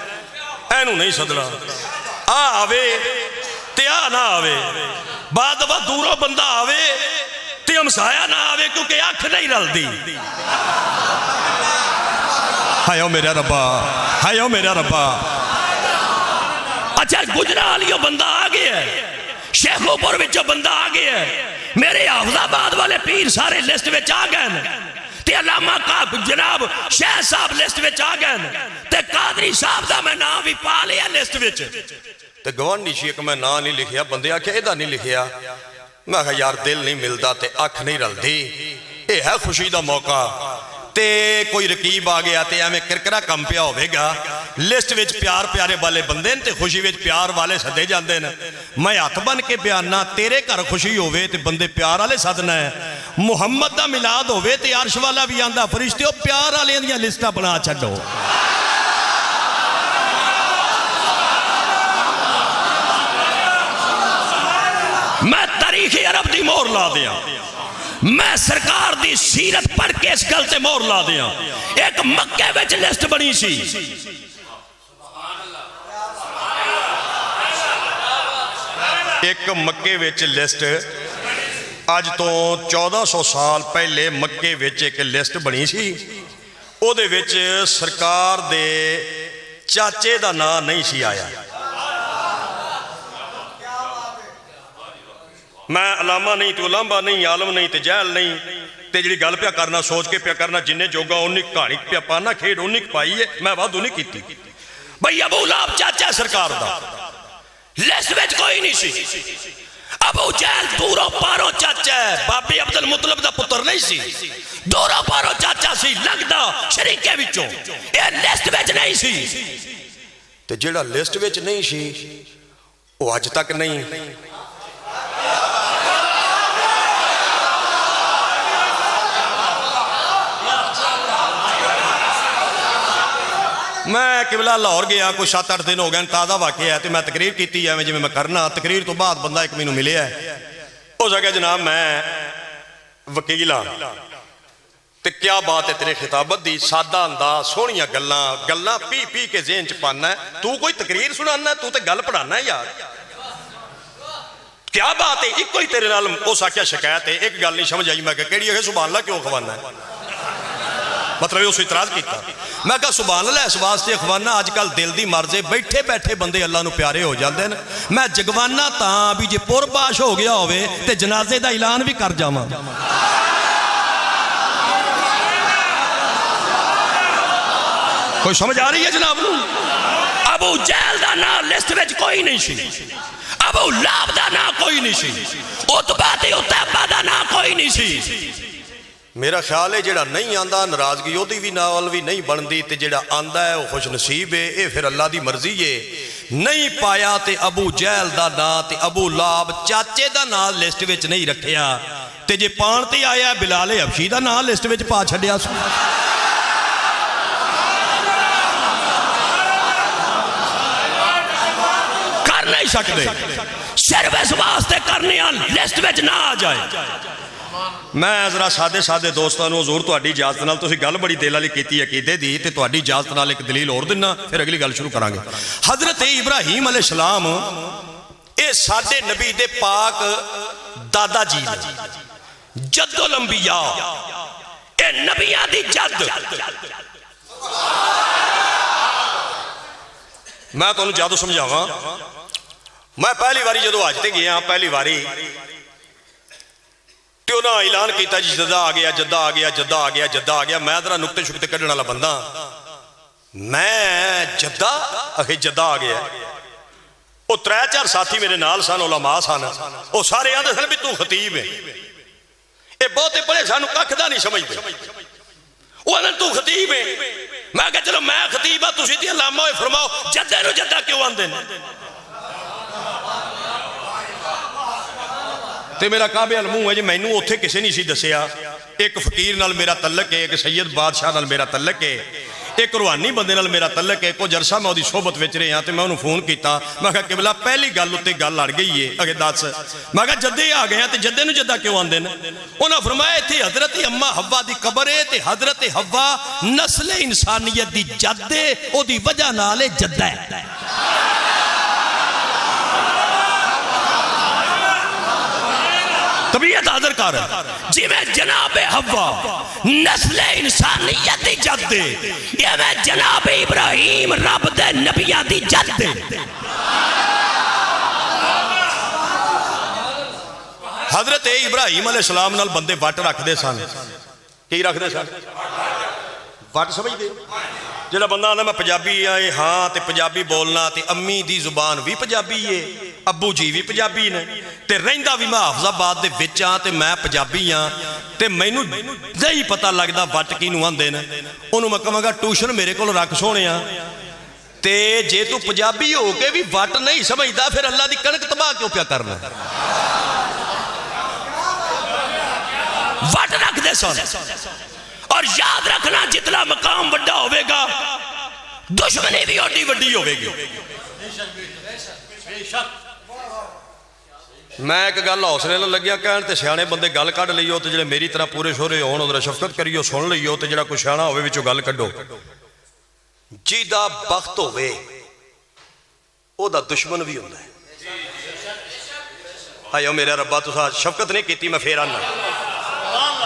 اینو نہیں صدنا آوے تے نہ آوے بعد دفعہ دوروں بندہ آوے تے ہمسایا نہ آوے کیونکہ آنکھ نہیں رل دی ہائیو میرا ربا ہائیو میرا ربا اچھا گجرانیوں بندہ آگے ہے شیخو پور وچوں بندہ آگے ہے میرے حافظ آباد والے پیر سارے لسٹ وچ آ گئے تے علامہ کا جناب شیخ صاحب لسٹ وچ آ گئے تے قادری صاحب دا میں نام بھی پا لیا لسٹ وچ تے گوانڈی شیخ میں نام نہیں لکھیا بندے آکھے ایدہ نہیں لکھیا میں کہا یار دل نہیں ملدا تے اکھ نہیں رل دی اے ہے خوشی دا موقع تے کوئی رقیب آ گیا تے ہمیں کرکرا کم پیا ہوئے گا لسٹ وچ پیار پیارے والے بندے تے خوشی وچ پیار والے سدے جاندے ہیں میں ہاتھ بن کے بیاننا تیرے گھر خوشی ہوئے تے بندے پیار والے سدنا ہے محمد دا میلاد ہوئے تے عرش والا بھی آندا فرشتے پیار والے دیاں لسٹاں بنا چھڈو میں تاریخ عرب دی مور لا دیا میں سرکار دی سیرت پڑھ کے اس گل تے مور لا دیا ایک مکے وچ لسٹ بنی سی ایک مکے وچ لسٹ آج تو 1400 سال پہلے مکے وچ ایک لسٹ بنی سی او دے وچ سرکار دے چاچے دا نام نہیں سی آیا میں علامہ نہیں تو علامہ نہیں عالم نہیں تے جہل نہیں تے جڑی گل پیا کرنا سوچ کے پیا کرنا جننے جوگا انہی کہانی پیا پانا کھیڑ انہی پائی ہے میں وعدہ نہیں کیتی بھئی ابو لہب چاچا سرکار دا لسٹ وچ کوئی نہیں سی ابو جہل دوروں پاروں چاچا ہے بابی عبد المطلب دا پتر نہیں سی دوروں پاروں چاچا سی لگدا شریکے وچوں اے لسٹ وچ نہیں سی تے جڑا لسٹ وچ نہیں سی وہ اج تک نہیں میں قبلہ لاہور گیا کوئی 7-8 دن ہو گئے تازہ واقعہ ہے تو میں تقریر کیتی ہے میں کرنا تقریر تو بعد بندہ ایک مینوں ملے ہے ہو سکے جناب میں وکیل ہاں تے کیا بات ہے تیرے خطابت دی سادہ انداز سونیاں گلاں پی پی کے ذہن چ پانا ہے تو کوئی تقریر سنانا ہے تو تے گل پڑھانا ہے یار کیا بات ہے ایک کوئی تیرے نال ہو سکیا شکایت ہے ایک گل نہیں سمجھ آئی میں کہ کیڑی ہے سبحان اللہ کیوں کھوانا ہے مطلب یہ اس اعتراض کیتا میں کہا سبحان اللہ اس واسطے اخوانا آج کل دل دی مرضے بیٹھے بیٹھے بندے اللہ نو پیارے ہو جاندے ہیں میں جگوانا تاں بھی جے پور باش ہو گیا ہوئے تے جنازے دا اعلان بھی کر جاواں کوئی سمجھ آ رہی ہے جناب نو ابو جہل دا نام لسٹ وچ کوئی نہیں سی ابو لہب دا نام کوئی نہیں سی عتبہ تے عتیبہ دا نام کوئی نہیں سی میرا خیال ہے جڑا نہیں آندا ناراضگی اودی بھی نال بھی نہیں بندی تے جڑا آندا ہے وہ خوش نصیب ہے اے پھر اللہ دی مرضی ہے نہیں پایا تے ابو جہل دا نام تے ابو لہب چاچے دا نام لسٹ وچ نہیں رکھیا تے جے پان تے آیا بلال حبشی دا نام لسٹ وچ پا چھڈیا سی کر نہیں سکدے صرف اس واسطے کرنے لسٹ وچ نہ آ جائے میں ذرا سادے دوستانو حضور تہاڈی اجازت نال تسی گل بڑی دل والی کیتی عقیدے دی تے تہاڈی اجازت نال ایک دلیل اور دینا پھر اگلی گل شروع کرانگے حضرت ابراہیم علیہ السلام اے ساڈے نبی دے پاک دادا جی جد الانبیاء اے نبیاں دی جد میں تانوں جادو سمجھاواں میں پہلی واری جدو آج تے گیا پہلی واری تو نہ اعلان کیتا جی جدہ آ گیا جدہ آ گیا جدہ آ گیا جدہ آ گیا میں ذرا نکتے شکتے کڈن والا بندہ میں جدہ اکھے جدہ آ گیا وہ 3-4 ساتھی میرے نال سن علماء سن وہ سارے آدھے سن بھی تو خطیب ہے اے بہتے پڑے سانو ککھ دا نہیں سمجھتے وہ آدھے تو خطیب ہے. میں کہا چلو میں خطیب ہاں تسی تے علامہ ہوئے فرماؤ جدے نو جدہ کیوں آندے نے؟ تے میرا قابل منہ ہے جی مینوں اوتھے کسے نہیں سی دسیا. ایک فقیر نال میرا تعلق ہے, ایک سید بادشاہ نال میرا تعلق ہے, ایک روحانی بندے نال میرا تعلق ہے. کچھ عرصہ میں دی صحبت وچ رہے ہاں تے میں انہوں فون کیتا. میں کہا قبلہ پہلی گل اُتے گل لڑ گئی ہے اگے دس. میں کہا جدے آ گئے ہیں تے جدے نو جدہ کیوں آندے نے؟ انہاں فرمایا تھی حضرت اما حوا دی قبر ہے تے حضرت حوا نسل انسانیت دی جد ہے, او دی وجہ نال جدہ ہے. طبیعت حاضر کر جی میں جناب حوا نسل انسانیت دی جد دے, یہ میں جناب ابراہیم رب دے نبیہ دی جد دے. حضرت ابراہیم علیہ السلام نال بندے وٹ رکھ دے سن. کی رکھ دے سن؟ وٹ سمجھ دے. جڑا بندہ آندا میں پنجابی آئے ہاں تے پنجابی بولنا تے امی دی زبان بھی پنجابی ہے, ابو جی بھی پنجابی نے, تے رہندا بھی میں حافظ آباد دے وچ ہاں تے میں پنجابی ہاں تے مینوں نہیں پتہ لگدا وٹ کینوں آندے نے. انہوں میں کہاں گا ٹیوشن میرے کول رکھ سونیا تے جے تو پنجابی ہو کے بھی وٹ نہیں سمجھدا پھر اللہ دی کنک تباہ کیوں پیا کرنا؟ وٹ رکھ دے سن. اور یاد رکھنا جتنا مقام بڑا ہوئے گا دشمنی بھی اوڈی وڈی ہوئے گی. میں ایک گل حوصلے نال لگیا کہن تے سیانے بندے گل کڈ لئیو تے جڑے میری طرح پورے شورے ہون اودرا شفقت کریو سن لئیو تے جڑا کوئی سیانا ہوئے وچوں گل کڈو. جیدا بخت ہوئے او دا دشمن بھی ہوندا ہے. آئیو میرے ربا تساں شفقت نہیں کیتی میں پھر آنا.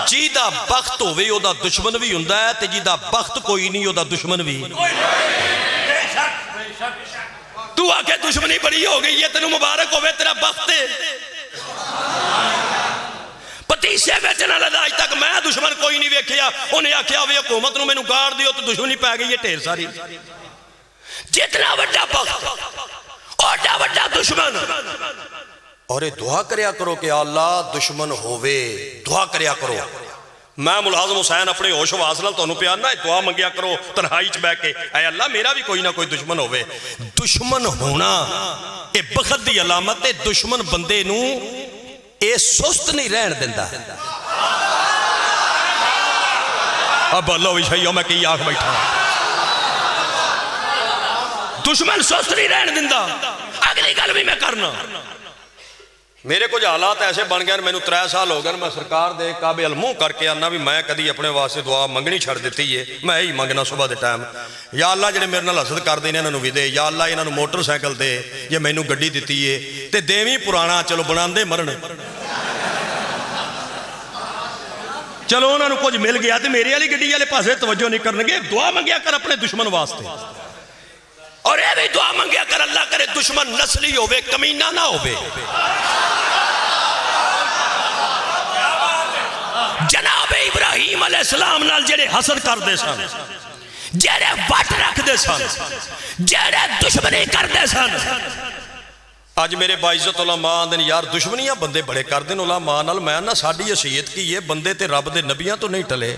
جیدہ بخت ہوئے او دا دشمن بھی ہوندا ہے تے جیدہ بخت کوئی نہیں او دا دشمن بھی. تو آکے دشمنی بڑی ہو گئی ہے تینوں مبارک ہوئے تیرا بخت ہے. پتیسے بیچنا لدا آج تک میں دشمن کوئی نہیں ویکھیا. انہیں آکھیا ہوئے حکومت نو میں نو گار دیو تو دشمنی پہ گئی ہے ٹھیر ساری. جتنا وڈا بخت اوڈا وڈا دشمن. اور دعا کریا کرو کہ اللہ دشمن ہووے, دعا کریا کرو. میں ملازم حسین اپنے ہوش واس نال تانوں پیار نہ دعا منگیا کرو تنہائی چ بیٹھ کے, اے اللہ میرا بھی کوئی نہ کوئی دشمن ہووے. دشمن ہونا اے بخت دی علامت ہے. دشمن بندے نو اے سست نہیں رہن دیندا. اب اللہ وی شیو میں کی آنکھ بیٹھا. دشمن سست نہیں رہن دیندا. اگلی گل بھی میں کرنا. میرے کچھ حالات ایسے بن گئے میں 3 سال ہو گئے میں سرکار دے قابل الموں کر کے آنا بھی میں کدی اپنے واسطے دعا منگنی چھڑ دیتی ہے. میں ہی منگنا صبح دے ٹائم یا اللہ جڑے میرے نال حسد کر دینے انہوں بھی دے, یا اللہ انہوں موٹر سائیکل دے یا مینوں گڈی دیتی ہے تے دیویں پرانا چلو بناندے مرن. چلو انہوں کچھ مل گیا تے میری والی گڈی والے پاسے توجہ نہیں کرنگے. دعا منگیا کر اپنے دشمن واسطے. اور اے بھی دعا منگیا کر اللہ کرے دشمن نسلی ہوئے کمینہ نہ ہوئے. جناب ابراہیم علیہ السلام نال جڑے حسد کر دے سن, جڑے وٹ رکھ دے سن, جڑے دشمنی کر دے سن. آج میرے باعزت علماء دن یار دشمنیاں بندے بڑے کر دیں. علماء نال میں نہ ساڑی حیثیت کی یہ بندے تے رب دے نبیاں تو نہیں ٹلے.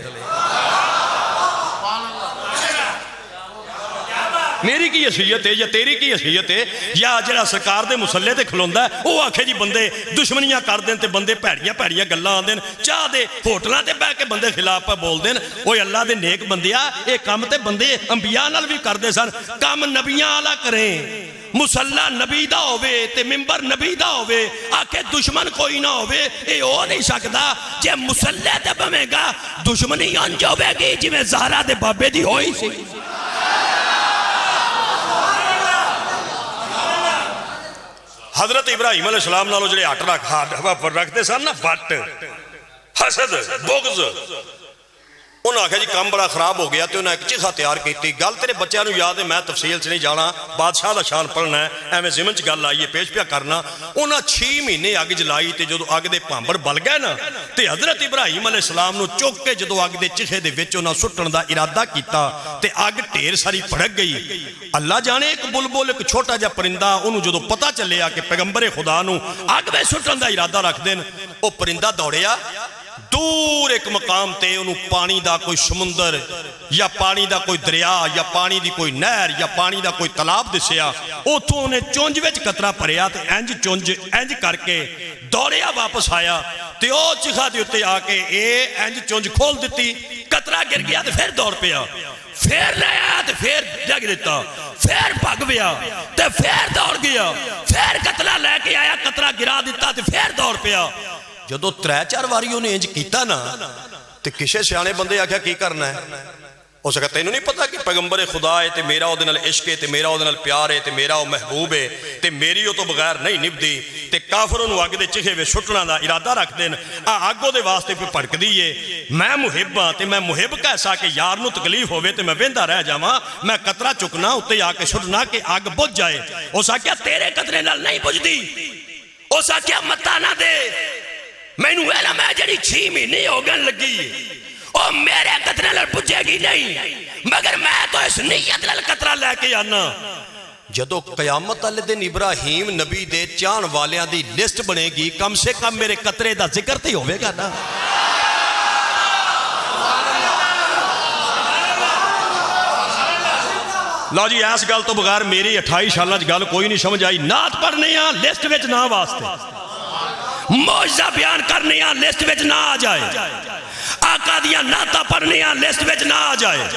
میری کی حیثیت ہے یا تیری کی حیثیت ہے یا جڑا سرکار دے مسلے تے کھلوندا ہے وہ آکھے جی بندے دشمنیاں کر دیں تے بندے پیڑیاں پیڑیاں گلاں آندے چاہ دے ہوٹلاں تے بیٹھ کے بندے خلاف پہ بول دیں. اوے اللہ دے نیک بندیا اے کام تے بندے انبیاء نال بھی کر دے سن. کام نبیاں والا کریں, مسلح نبی دا ہوئے تے ممبر نبی دا ہوئے, آکے دشمن کوئی نہ ہوئے. اے ہو نہیں سکتا جے مسلح تے بمیں گا دشمنی انج ہوئے گی جی میں زہرا دے بابے دی ہوئی سی. حضرت ابراہیم علیہ السلام نالو جڑے ہٹ رکھتے سن نا وٹ حسد بغض, انہوں نے کہا جی کام بڑا خراب ہو گیا تو انہوں نے ایک چیخہ تیار کیتی. گل تیرے بچے نو یاد ہے میں تفصیل سے نہیں جانا, بادشاہ دا شان پڑھنا ہے ایویں ضمن چ گل آئیے پیش پیا کرنا. انہوں 6 مہینے اگ جلائی تے جدو اگ دے پامبر بل گئے نا تے حضرت ابراہیم علیہ السلام نو چک کے جدو اگ دے چیخے دے وچ انہاں سٹن دا ارادہ کیتا تے اگ ڈھیر ساری بھڑک گئی. اللہ جانے ایک بلبل ایک چھوٹا جا پرندہ انہوں جدو پتہ چلیا کہ پیغمبر خدا نو اگ میں سٹن دا ارادہ رکھ دین, او پرندہ دوڑیا دور ایک مقام تے انہوں پانی دا کوئی سمندر یا پانی دا کوئی دریا یا پانی دی کوئی نہر یا پانی دا کوئی تالاب دسیا، اتوں انہیں چونج وچ قطرہ پڑیا تے انج چونج انج کر کے دوڑیا واپس آیا تے او چکھا دی اتے آ کے اے انج چونج کھول دیتی، قطرہ گر گیا تے پھر دوڑ پیا، پھر لے آیا تے پھر جگ دیتا، پھر بھگ گیا تے پھر دوڑ گیا، پھر قطرہ لے کے آیا، قطرہ گرا دیتا تے پھر دوڑ پیا۔ جدو 3-4 واریوں نے انج کیتا نا تے کسے سیانے بندے آکھیا کی کرنا ہے؟ ہو سکتا تینوں نہیں پتا کہ پیغمبر خدا ہے تے میرا او دے نال عشق ہے تے میرا او دے نال پیار ہے تے میرا او محبوب ہے تے میری او تو بغیر نہیں نبدی تے کافروں نو اگ دے چکھے وے سٹنا دا ارادہ رکھ دین، اگوں دے واسطے پہ بھڑک دیئے، میں محب ہاں تے میں محب کیسا کہ یار نو تکلیف ہوئے تے میں ویندا رہ جاواں، میں قطرہ چکنا اتے آ کے سٹنا کہ اگ بجھ جائے۔ او ساکیا تیرے قطرے نال نہیں بجھدی، او ساکیا متا نہ دے، میں نو علم ہے جڑی 6 مہینے ہو گئے لگی او میرے قطرے لڑ پجھے گی نہیں، مگر میں تو اس نیت لڑ قطرہ لے کے آنا۔ جدو قیامت والے دن ابراہیم نبی دے چان والیاں دی لسٹ بنے گی، کم سے کم میرے قطرے دا ذکر تے ہوئے گا نا۔ لو جی ایس گل تو بغیر میری 28 سالہ گل کوئی نہیں سمجھ آئی، نعت پڑھنے ہاں لسٹ وچ نہ واسطے، معجزہ بیان کرنے ہاں لسٹ وچ نہ آ جائے، آقا دیا نعتہ پڑھنے ہاں لسٹ وچ نہ آ جائے،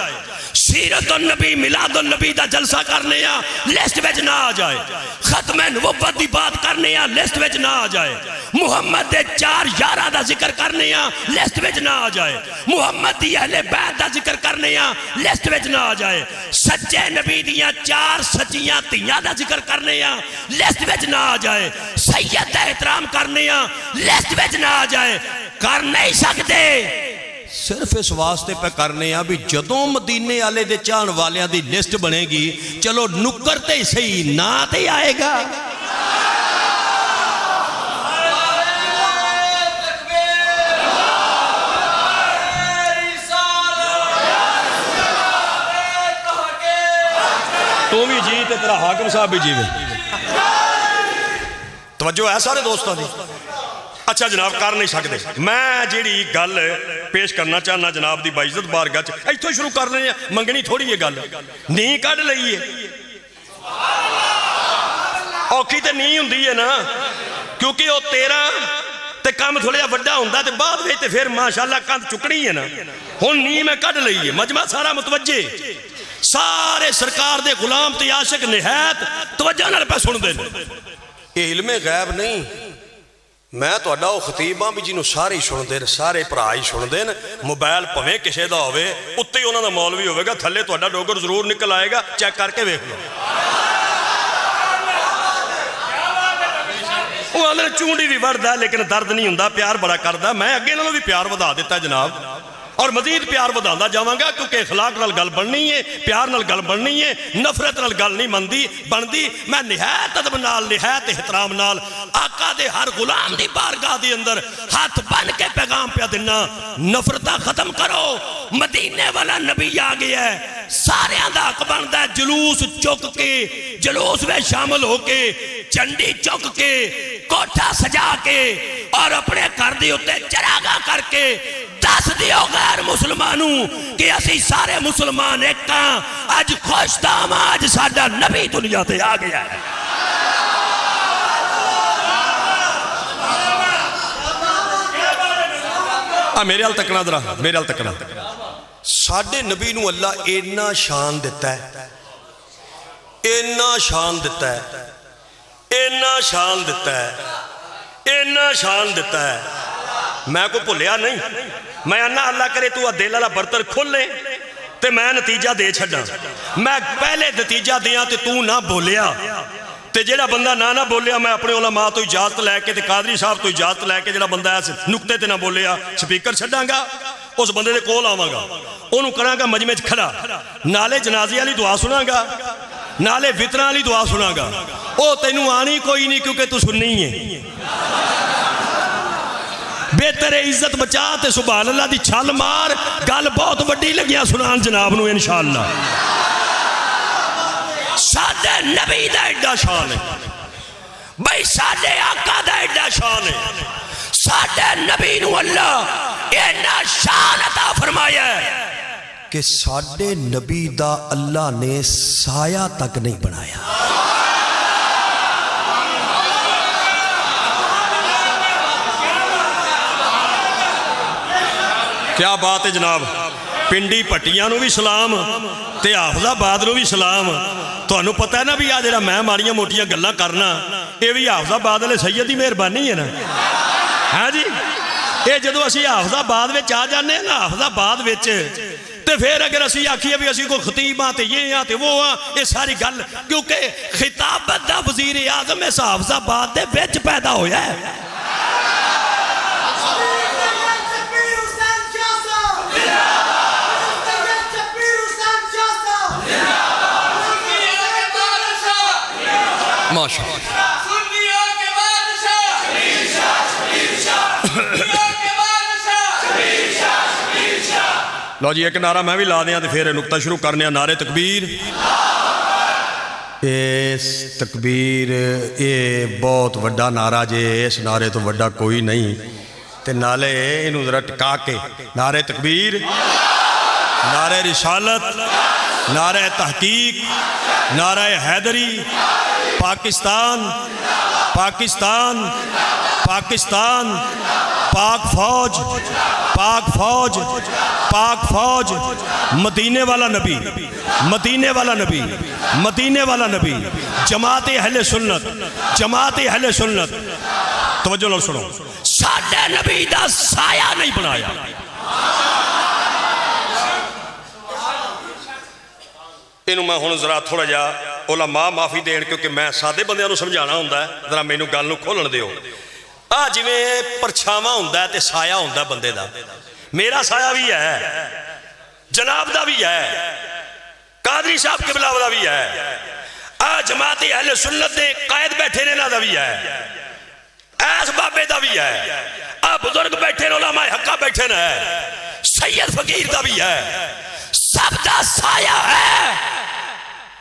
سیرت النبی میلاد النبی دا جلسہ کرنے ہاں لسٹ وچ نہ آ جائے، ختم نبوت دی بات کرنے ہاں لسٹ وچ نہ آ جائے، محمد دے 4 یارہ دا ذکر کرنے ہاں لسٹ وچ نہ آ جائے، محمد دی اہل بیت دا ذکر کرنے ہاں لسٹ وچ نہ آ جائے، سچے نبی دیاں 4 سچیاں تیاں دا ذکر کرنے ہاں لسٹ وچ نہ آ جائے، سید دا احترام کرنے ہاں لسٹ وچ نہ آ جائے، کر نہیں سکتے، صرف اس واسطے پہ کرنے ہیں بھی جدوں مدینے والے دے چان والیاں دی لسٹ بنے گی، چلو نکر تے صحیح نہ تے آئے گا۔ تو بھی جی تے تیرا حاکم صاحب بھی جیوے، توجہ ہے سارے دوستوں دی۔ اچھا جناب کر نہیں سکتے، میں جیڑی گل پیش کرنا چاہنا جناب دی باعزت بارگاہ چ ایتھوں شروع کر رہے ہیں، منگنی تھوڑی یہ گل نہیں کڈ لئیے، اوکھی تے نہیں ہوندی ہے نا، کیونکہ وہ 13 تے کام تھوڑا جہا وڈا ہوندا تے بعد وچ تے پھر ماشاءاللہ کند چکڑی ہے نا، ہن نہیں میں کڈ لئیے، مجمع سارا متوجہ، سارے سرکار دے غلام تے عاشق نہایت توجہ نال پہ سن دے، یہ علم غیب نہیں، میں تو اڈاؤ خطیب ہاں بھی جنہوں سارے سن دین، سارے پرائی سن دین، موبائل پویں کسے دا ہوئے اتے ہی انہوں نے مولوی ہوئے گا، تھلے تو اڈا ڈوگر ضرور نکل آئے گا، چیک کر کے ویکھ لو، وہ اندر چونڈی بھی بڑھدا ہے لیکن درد نہیں ہوندا، پیار بڑا کردا، میں اگے انہوں بھی پیار بدا دیتا جناب، اور مزید پیار بدالدا جاواں گا، کیونکہ اخلاق نال گل بننی ہے، پیار نال گل بننی ہے، نفرت نال گل نہیں بندی، میں نہایت ادب نال نہایت احترام نال آقا دے ہر غلام دی بارگاہ دے اندر ہاتھ بن کے پیغام پہ دینا، نفرتہ ختم کرو، مدینے والا نبی آ گیا ہے، سارے دا حق بندا ہے، جلوس چک کے، جلوس میں شامل ہو کے، چنڈی چک کے، کوٹھا سجا کے، اور اپنے گھر دے اوتے چراغاں کر کے دس دیو غیر مسلمانوں کہ اسی سارے مسلمان ایک کہاں، آج خوش دام آج ساڈا نبی دنیا تے آ گیا ہے۔ میرے حال تکنا درہ، میرے حال تکنا، ساڈے نبی نو اللہ اینا شان دیتا ہے، اینا شان دیتا ہے، اینا شان دیتا ہے، اینا شان دیتا ہے، میں کو بھولیا نہیں، میں انا اللہ کرے تو دل والا برتن کھول لے تے میں نتیجہ دے چھڈا، میں پہلے نتیجہ دیاں تے تو نہ بولیا، تے جیڑا بندہ نہ بولیا میں اپنے علماء تو اجازت لے کے تے قادری صاحب تو اجازت لے کے جیڑا بندہ ایسے نکتے تے نہ بولیا سپیکر چھڈاں گا، اس بندے دے کول آواں گا، انہوں کراں گا مجمع وچ کھڑا، نالے جنازے والی دعا سناں گا، نالے وطراں والی دعا سناں گا، او تینوں آنی کوئی نہیں کیونکہ تو سننی ہے، بہتر عزت بچا تے سبحان اللہ دی چھال مار، گل بہت بڑی لگیاں سنان جناب نو انشاءاللہ۔ سادے نبی دا ایڈا شان ہے، بھئی سادے آقا دا ایڈا شان ہے، سادے نبی نو اللہ اینا شان عطا فرمایا کہ ساڈے نبی دا اللہ نے سایہ تک نہیں بنایا. کیا بات ہے جناب. پنڈی پٹیاں نو بھی سلام تے حافظ آباد نو بھی سلام. تانوں پتہ ہے نا بھی آ جڑا میں ماڑیاں موٹیاں گلاں کرنا یہ بھی حافظ آباد والے سید دی مہربانی ہے نا. ہاں جی یہ جدو اسی حافظ آباد وچ آ جانے نا حافظ آباد وچ تے پھر اگر اسی آکھیے بھی اسی کو خطیب ہاں تے یہ ہاں تے وہ ہاں یہ ساری گل کیونکہ خطابت دا وزیر اعظم اس حافظ آباد دے وچ پیدا ہویا ہے. لو جی ایک نعرہ میں بھی لا دیا تو پھر نقطہ شروع کرنے نعرے تکبیر. اس تکبیر یہ بہت وڈا نعرہ جے اس نعرے تو وڈا کوئی نہیں تے نالے انہوں ذرا ٹکا کے نعرے تکبیر نعرے رسالت نعرے تحقیق نعرہ حیدری پاکستان پاکستان پاکستان پاک فوج پاک فوج پاک فوج مدینے والا نبی مدینے والا نبی مدینے والا نبی جماعت اہل سنت جماعت اہل سنت. توجہ لو سنو ساڈے نبی دا سایہ نہیں بنایا. انہوں میں ہوں ذرا تھوڑا جا علماء معافی دین کیونکہ میں سادے بندیاں نو سمجھانا ہوں ذرا مینوں گل نو کھولن دیو. آ جویں پرچھاواں ہوندا تے سایہ ہوندا بندے دا. میرا سایہ بھی ہے جناب دا بھی ہے قادری صاحب قبلہ دا بھی ہے آ جماعت اہل سنت دے قائد بیٹھے نے نا دا بھی ہے ایس بابے دا بھی ہے آ بزرگ بیٹھے نے علماء حقہ بیٹھے نے سید فقیر دا بھی ہے سب دا سایہ ہے.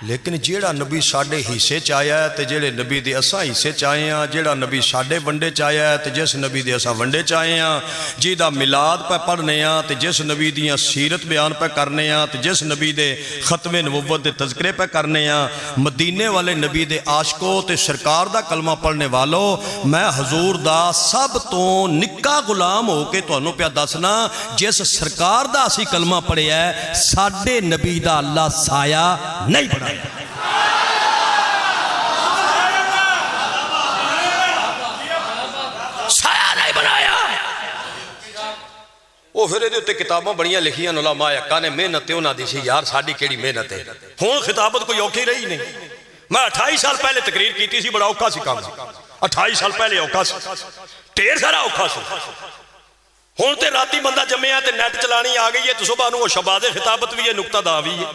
لیکن جیڑا نبی ساڈے حصے چایا ہے تے جیڑے نبی دے اساں حصے چاہے ہیں جیڑا نبی ساڈے ونڈے چایا ہے تے جس نبی دے اساں ونڈے چاہے ہیں جیدہ میلاد پہ پڑھنے ہیں تے جس نبی دیاں سیرت بیان پہ کرنے ہیں تے جس نبی دے ختم نبوت دے تذکرے پہ کرنے ہیں مدینے والے نبی دے عاشقوں تے سرکار دا کلمہ پڑھنے والوں میں حضور دا سب تو نکا غلام ہو کے تو انہوں پہ دسنا جس سرکار دا اسی کلمہ پڑھے ہے ساڈے نبی دا اللہ سایہ نہیں بڑھا. سایہ نہیں بنایا. وہ پھر یہ اتنے کتاباں بڑیاں لکھیاں علماء حقہ نے محنت انہاں دی سی یار ساڈی کیڑی محنت ہے. ہوں خطابت کوئی اوکھی رہی نہیں. میں 28 سال پہلے تقریر کیتی سی بڑا اوکھا سی کام 28 سال پہلے اوکھا سی ڈھیر سارا اوکھا سی. ہوں تے راتی بندہ جمعہ تے نیٹ چلانی آ گئی ہے تو صبح نو وہ شباز خطابت بھی ہے نقطہ دا بھی ہے.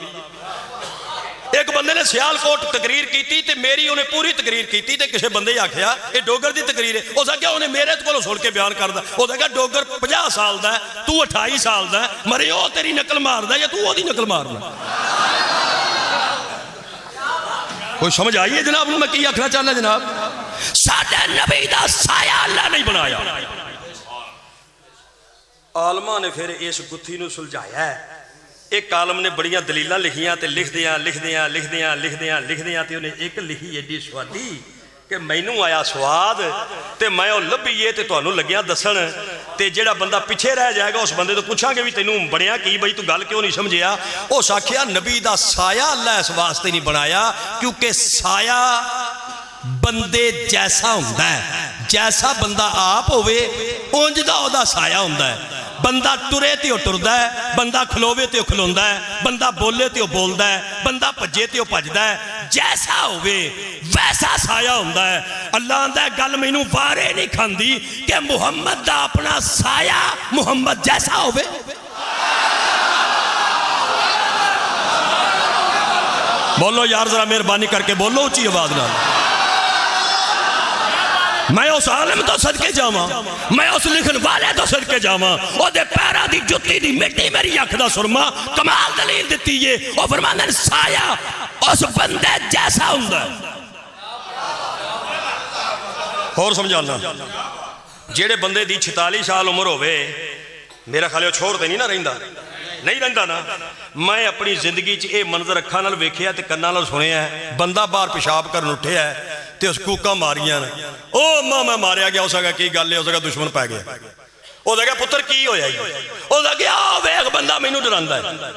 ایک بندے نے سیال کوٹ تقریر کیتی تے میری انہیں پوری تقریر کیتی تے کسے بندے ہی آکھیا یہ ڈوگر دی تقریر ہے. ہو سکیا انہیں میرے کو سن کے بیان کردا ہو سکیا ڈوگر 50 سال دا ہے تو 28 سال دا ہے مرے او تیری نقل ماردا یا تو او دی نقل مارنا. کوئی سمجھ آئی ہے جناب میں کی آکھنا چاہنا جناب. ساڈے نبی دا سایہ اللہ نہیں بنایا. عالماں نے پھر اس گتھی نو سلجھایا ہے. ایک عالم نے بڑیاں دلیلاں لکھیاں تے لکھ دیاں تے انہیں ایک لکھی ایڈی سوادی کہ مینوں آیا سواد تے میں او لبھیے تے تانوں لگیا دسن تے جیڑا بندہ پیچھے رہ جائے گا اس بندے تو پوچھاں گے بھی تینوں بڑیاں کی بھئی تو گل کیوں نہیں سمجھیا. اس آکھیا نبی دا سایہ اللہ اس واسطے نہیں بنایا کیونکہ سایہ بندے جیسا ہوندا ہے جیسا بندہ آپ ہوئے اونج دا او دا سایہ ہوندا ہے. بندہ ٹرے تے ٹردا ہے بندہ کھلوے تے کھلوندا ہے بندہ بولے تے بولدا ہے بندہ بھجے تے بھجدا ہے جیسا ہوئے ویسا سایہ ہوندا ہے. اللہ آندا ہے گل مینوں وارے نہیں کھاندی کہ محمد دا اپنا سایہ محمد جیسا ہوئے. بولو یار ذرا مہربانی کر کے بولو اونچی آواز نال. میں اس عالم تو صدقے جاواں میں اس لکھن والے تو صدقے جاواں او دے پیرا دی جُتی دی مٹی میری اکھ دا سرما کمال دلیل دتی ہے. او فرماندے نے سایہ اس بندے جیسا ہوندا ہے. اور سمجھانا جیڑے بندے دی 46 سال عمر ہوئے میرا خیال چھوڑ تے نہیں نہ رہندا نہیں رہندا نا میں اپنی زندگی چ یہ منظر اکھاں نال ویکھیا تے کناں نال سنیا ہے بندہ باہر پیشاب کرن اٹھیا ہے تے اس کوکاں ماریاں نے او ماں میں ماریا گیا اس کا کی گل ہے اس کا دشمن پی گیا او دا کہ پتر کی ہویا جی او دا کہ آ ویکھ بندہ مینوں ڈراندا ہے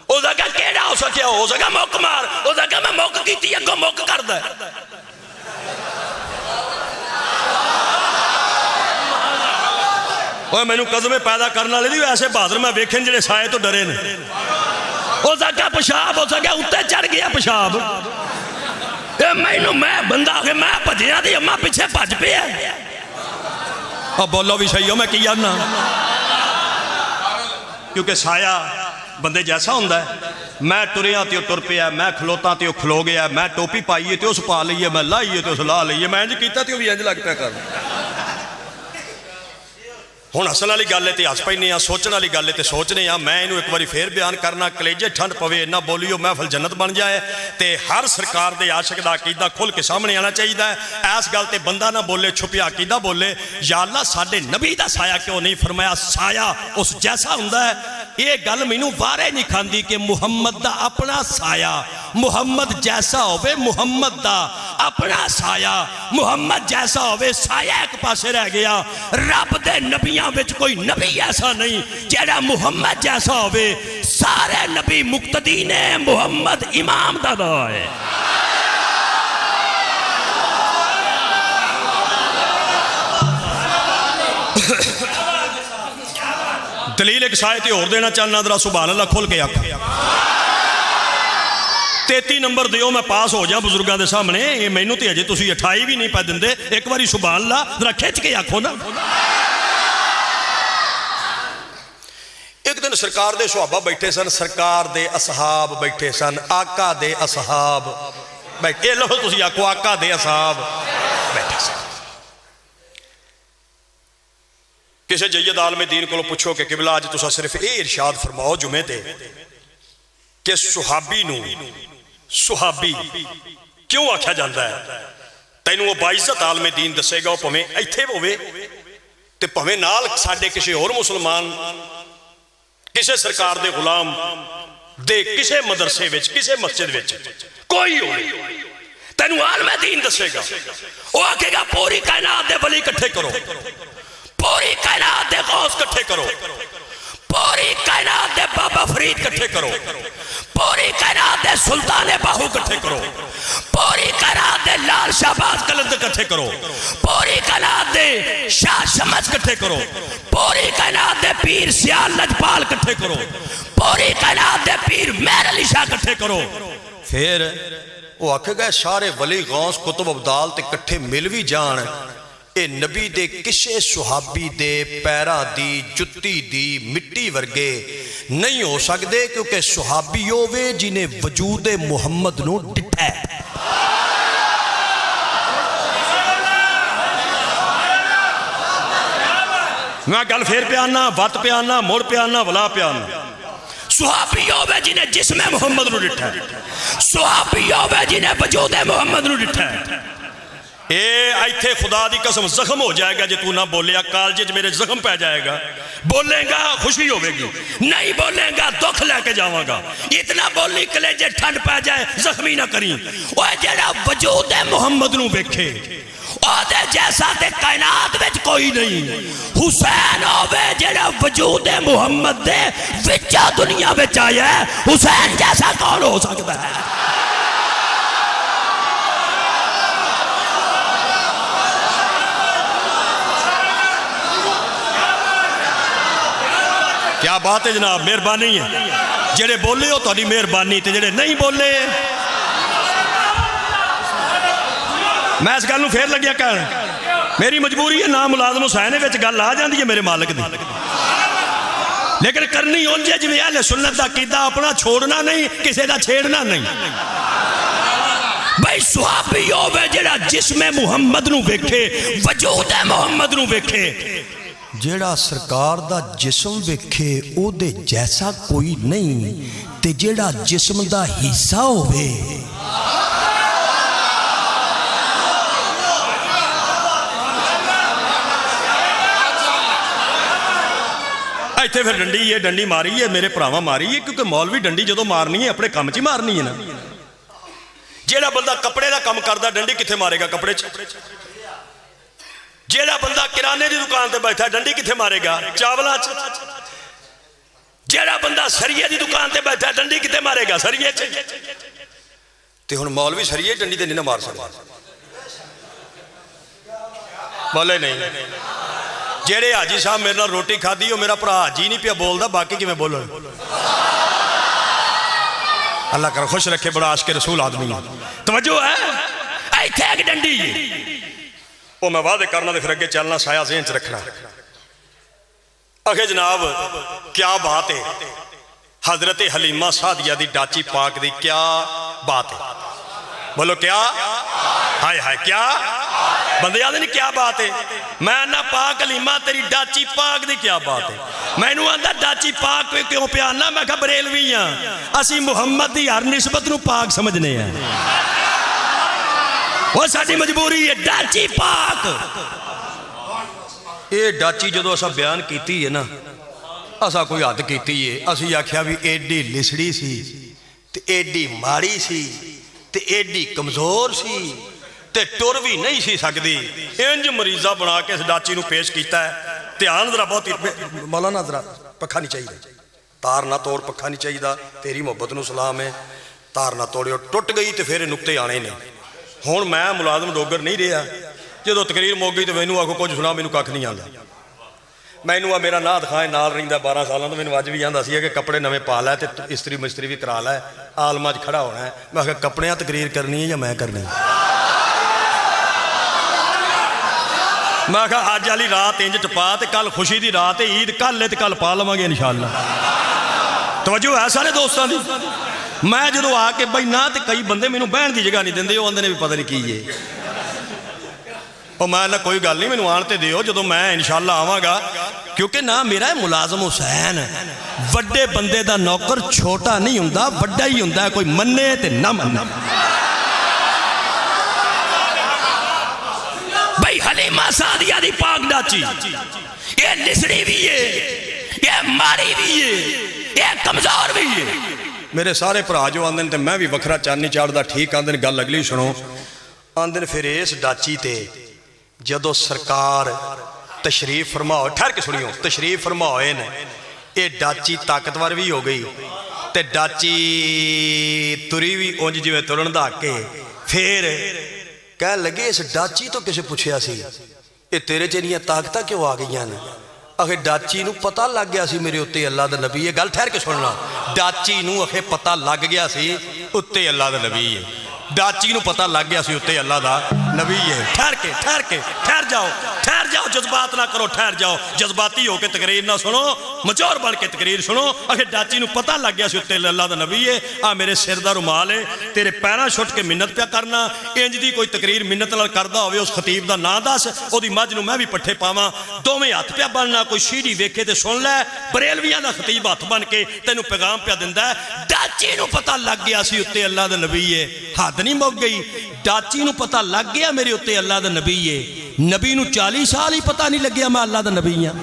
او دا کہ کیڑا ہو سکیا ہو سکا مک مار او دا کہ میں مک کیتی اگوں مک کردا ہے مینوں قدمے پیدا کرنے والے نہیں ایسے بہادر میں ویکھے جڑے سائے تو ڈرے نے ہو سکا پیشاب ہو سکا اتنے چڑھ گیا پیشاب مینوں میں بندہ آگے میں بھجیا دی اما پیچھے بھج پیا اب بولو بھی صحیح ہو میں کی آنا کیونکہ سایہ بندے جیسا ہوندا ہے میں ٹریاں تے ٹر پیا میں کھلوتا تے کھلو گیا میں ٹوپی پائیے تے اس پا لئیے میں لائیے تے اس لا لئیے میں انج کیتا تے بھی انج لگ پیا کر ہن ہسن والی گل ہے تے ہس پینے آ سوچن والی گل ہے تے سوچنے آ میں اینوں ایک واری پھر بیان کرنا کلیجے ٹھنڈ پوے نہ بولیو محفل جنت بن جائے تے ہر سرکار دے عاشق دا عقیدہ کھل کے سامنے آنا چاہیے ایس گل تے بندہ نہ بولے چھپیا عقیدہ بولے یا اللہ ساڈے نبی دا سایہ کیوں نہیں فرمایا سایہ اس جیسا ہوندا ہے یہ گل مینوں وارے نہیں کھاندی کہ محمد دا اپنا سایہ محمد جیسا ہوئے محمد دا اپنا سایہ محمد جیسا ہوئے سایہ ایک پاسے رہ گیا رب دے نبیاں وچ کوئی نبی ایسا نہیں جیڑا محمد جیسا ہوئے سارے نبی مقتدی نے محمد امام دا ہے دلیل ایک سایت اور دینا چاہنا ذرا سبحان اللہ کھول کے آکھا 33 نمبر دیو میں پاس ہو جاؤں بزرگاں دے سامنے یہ مینوں تے اجے تسی 28 بھی نہیں پہ دندے ایک باری سبحان اللہ ذرا کھچ کے آکھو نا ایک دن سرکار دے صحابہ بیٹھے سن سرکار دے اصحاب بیٹھے سن آقا دے اصحاب بیٹھے لو تسی آکھو آقا دے اصحاب بیٹھے سن کسے جید عالم دین کو پوچھو کہ قبلہ آج تسا صرف اے ارشاد فرماؤ جمعے دے کہ صحابی کیوں آکھا جاندہ ہے تینوں وہ باعزت عالم دین دسے گا پہمیں ایتھے ہوئے تے پہمیں نال ساڑھے کسے اور مسلمان کسے سرکار دے غلام دے کسے مدرسے وچ کسے مسجد وچ کوئی ہوئے تینوں عالم دین دسے گا وہ آکھے گا پوری کائنات دے ولی کٹھے کرو پوری کائنات دے غوث کٹھے کرو پوری کائنات دے بابا فرید کٹھے کرو پوری کائنات دے سلطان باہو کٹھے کرو پوری کائنات دے لال شہباز قلند کٹھے کرو پوری کائنات دے شاہ شمس کٹھے کرو پوری کائنات دے پیر سیال لجپال کٹھے کرو پوری کائنات دے پیر مہر علی شاہ کٹھے کرو پھر وہ آکھے گئے سارے ولی غوث کتب ابدال تے کٹھے ملوی جان اے نبی دے کسے صحابی دے پیرا دی جتی دی مٹی ورگے نہیں ہو سکتے کیونکہ صحابی ہوئے جنہیں وجود محمد نو ڈٹھا ہے میں گل پھر پہ آنا وات پہ آنا موڑ پہ آنا ولا پہ آنا صحابی ہوئے جنہیں جسم محمد نو ڈٹھا ہے صحابی ہوئے جنہیں وجود محمد نو ڈٹھا ہے اے ایتھے خدا دی قسم زخم ہو جائے گا جے تو نہ بولے کالجے میرے زخم پہ جائے گا بولیں گا خوشی ہوئے گی نہیں بولیں گا دکھ لے کے جاؤں گا اتنا بولنے کے لئے جے ٹھنڈ پہ جائے زخمی نہ کریں وہ جیڑا وجود محمد نو بیکھے آدھے جیسا دے کائنات وچ کوئی نہیں حسین ہوئے جیڑا وجود محمد دے وچا دنیا وچ آیا ہے حسین جیسا کون ہو سکتا ہے کیا بات ہے جناب مہربانی ہے جڑے بولے ہو تو مہربانی تے جڑے نہیں بولے میں اس گل پھر لگیا کہنا میری مجبوری ہے نام ملازم حسین وچ گل آ جاندی ہے میرے مالک دی لیکن کرنی اونج ہے جویں اہل سنت دا عقیدہ اپنا چھوڑنا نہیں کسی دا چھیڑنا نہیں بھائی صحابی ہوئے جڑا جسم محمد نو ویکھے وجود محمد نو ویکھے جیڑا سرکار دا جسم ویکھے او دے جیسا کوئی نہیں تے جیڑا جسم دا حصہ ہوئے ਇੱਥੇ ਫਿਰ ਡੰਡੀ ਮਾਰੀ ਹੈ ਮੇਰੇ ਭਰਾਵਾਂ ਮਾਰੀ ਹੈ, ਕਿਉਂਕਿ ਮੌਲਵੀ ਡੰਡੀ ਜਦੋਂ ਮਾਰਨੀ ਹੈ ਆਪਣੇ ਕੰਮ 'ਚ ਹੀ ਮਾਰਨੀ ਹੈ ਨਾ। ਜਿਹੜਾ ਬੰਦਾ ਕੱਪੜੇ ਦਾ ਕੰਮ ਕਰਦਾ ਡੰਡੀ ਕਿੱਥੇ ਮਾਰੇਗਾ? ਕੱਪੜੇ 'ਚ। ਜਿਹੜਾ ਬੰਦਾ ਕਿਰਾਨੇ ਦੀ ਦੁਕਾਨ ਤੇ ਬੈਠਾ ਡੰਡੀ ਕਿੱਥੇ ਮਾਰੇਗਾ? ਚਾਵਲਾਂ 'ਚ। ਜਿਹੜਾ ਬੰਦਾ ਸਰੀਏ ਦੀ ਦੁਕਾਨ ਤੇ ਬੈਠਾ ਡੰਡੀ ਕਿੱਥੇ ਮਾਰੇਗਾ? ਸਰੀਏ 'ਚ। ਤੇ ਹੁਣ ਮੌਲਵੀ ਸਰੀਏ ਡੰਡੀ ਤੇ ਨਹੀਂ ਨਾ ਮਾਰ ਸਕਦਾ। ਬੋਲੇ ਨਹੀਂ। ਜਿਹੜੇ ਹਾਜੀ ਸਾਹਿਬ ਮੇਰੇ ਨਾਲ ਰੋਟੀ ਖਾਧੀ ਉਹ ਮੇਰਾ ਭਰਾ ਹਾਜੀ ਨਹੀਂ ਪਿਆ ਬੋਲਦਾ, ਬਾਕੀ ਕਿਵੇਂ ਬੋਲਣ? اللہ کر خوش رکھے، بڑا عاشق رسول آدمی توجہ ہے۔ ایتھے ایک ڈنڈی وہ میں وعدے کرنا دے پھر اگے چلنا، سایہ ذہن چ رکھنا۔ اگے جناب کیا بات ہے، حضرت حلیمہ سعدیہ دی ڈاچی پاک دی کیا بات ہے؟ بولو کیا؟ ہائے ہائے کیا بندے یاد نہیں کیا بات ہے؟ میں نہ پاک حلیمہ تیری ڈاچی پاک دی کیا بات ہے؟ میں نو آندہ ڈاچی پاک پہ کیوں پیانا؟ میں کہا بریلوی ہیں اسی محمد دی ہر نسبت نو پاک سمجھنے ہیں، وہ ساڑھی مجبوری ہے ڈاچی پاک۔ یہ ڈاچی جدو اسا بیان کیتی ہے نا، اسا کوئی حد کیتی ہے، اسی آکھیا بھی ایڈی لسڑی سی تے ایڈی ماڑی سی تے ایڈی کمزور سی تے ٹور بھی نہیں سی سکدی، انج مریضہ بنا کے اس ڈاچی نو پیش کیتا ہے۔ دھیان ذرا بہت مولانا ذرا پکھا نہیں چاہیے، تار نہ توڑ، پکھا نہیں چاہیے، تیری محبت نو سلام ہے، تار نہ توڑی، اور ٹوٹ گئی تے پھر نکتے آنے نے۔ ہون میں ملازم ڈوگر نہیں رہا، جدو تقریر موگ گئی تو مینوں آکھو کچھ سنا، مینوں ککھ نہیں آندا۔ مینوں میرا ناں دکھائے نال رہندا 12 سالاں تو مینوں اج بھی آندا سی کہ کپڑے نویں پا لے تے استری مستری بھی کرا لے، عالماں وچ کھڑا ہونا ہے۔ میں کہ کپڑیاں تقریر کرنی ہے یا میں کرنی ہے؟ میں کہا آج والی رات انج ٹپا تے کل خوشی دی رات ہے، عید کل ہے تے کل پا لواں گے انشاءاللہ۔ توجہ ہے سارے دوستاں دی؟ میں جدو آ کے بھائی نہ تے کئی بندے مینوں بہن دی جگہ نہیں دیندے، وہ آندے نے بھی پتہ نہیں کیے، اور میں نہ کوئی گل نہیں، مینوں آن تے دیو جدو میں انشاءاللہ آواں گا، کیونکہ نہ میرا ملازم حسین وڈے بندے دا نوکر چھوٹا نہیں ہوندا، وڈا ہی ہوندا ہے، کوئی منے تے نہ منے۔ بھائی حلیمہ سعدیہ دی پاک ڈاچی یہ لسڑی بھی ہے، یہ ماری بھی ہے، یہ کمزور بھی ہے۔ میرے سارے پرا جو آندن تے میں بھی وکھرا چاننی چاڑ دا ٹھیک آندن، گل اگلی سنو۔ آندن پھر اس ڈاچی تے جدو سرکار تشریف فرماؤ، ٹھہر کے سنیو، تشریف فرماؤ نے یہ ڈاچی طاقتور بھی ہو گئی تے ڈاچی تری بھی اونج جویں ترن دا کے پھر کہہ لگے اس ڈاچی تو کسے پوچھیا سی یہ تیرے چنیاں طاقتہ کیوں آ گئی ہیں؟ اکھے ڈاچی نو پتہ لگ گیا سی میرے اتے اللہ دا نبی ہے۔ گل ٹھہر کے سننا، ڈاچی نو اکھے پتہ لگ گیا سی اتے اللہ دا نبی ہے، ڈاچی نو پتہ لگ گیا سی اتے اللہ دا نبی ہے۔ ٹھہر جاؤ، جذبات نہ کرو، ٹھہر جاؤ، جذباتی ہو کے تقریر نہ سنو، مچور بن کے تقریر سنو۔ اکھے ڈاچی نو پتہ لگ گیا سی اتے اللہ دا نبی ہے، آ میرے سر دا رومال ہے، تیرے پیراں چھٹ کے منت پیا کرنا، انج دی کوئی تقریر منت نال کردا ہوئے اس خطیب دا نام دس، او دی مجھ نو میں بھی پٹھے پاواں، دوویں ہاتھ پیا بننا، کوئی شیڑھی ویکھے تے سن لے، بریلویاں دا خطیب ہاتھ بن کے تینوں پیغام پیا دیندا ہے۔ ڈاچی نو پتہ لگ گیا سی اتے اللہ دا نبی ہے، حد نہیں مک گئی، ڈاچی نو پتہ لگ گیا میرے اتے اللہ دا نبی ہے، نبی نو 40 سال ہی پتہ نہیں لگیا میں اللہ دا نبی ہاں۔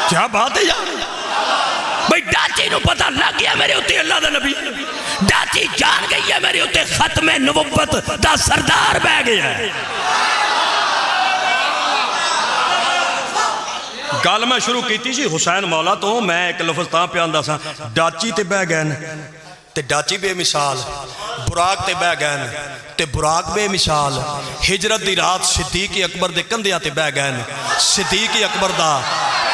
کیا بات ہے یار، بھئی ڈاچی نو پتہ لگ گیا میرے اتے اللہ دا نبی، ڈاچی جان گئی ہے میرے اتے ختم نبوت دا سردار بہ گیا ہے۔ گل میں شروع کیتی سی حسین مولا تو، میں ایک لفظ تاں پہ آندہ سا، ڈاچی تے بہ گئن تے ڈاچی بے مثال، براق تے بہ گئن تے براق بے مثال، ہجرت دی رات صدیق اکبر دے کندھیاں تے بہ گئن، صدیق اکبر دا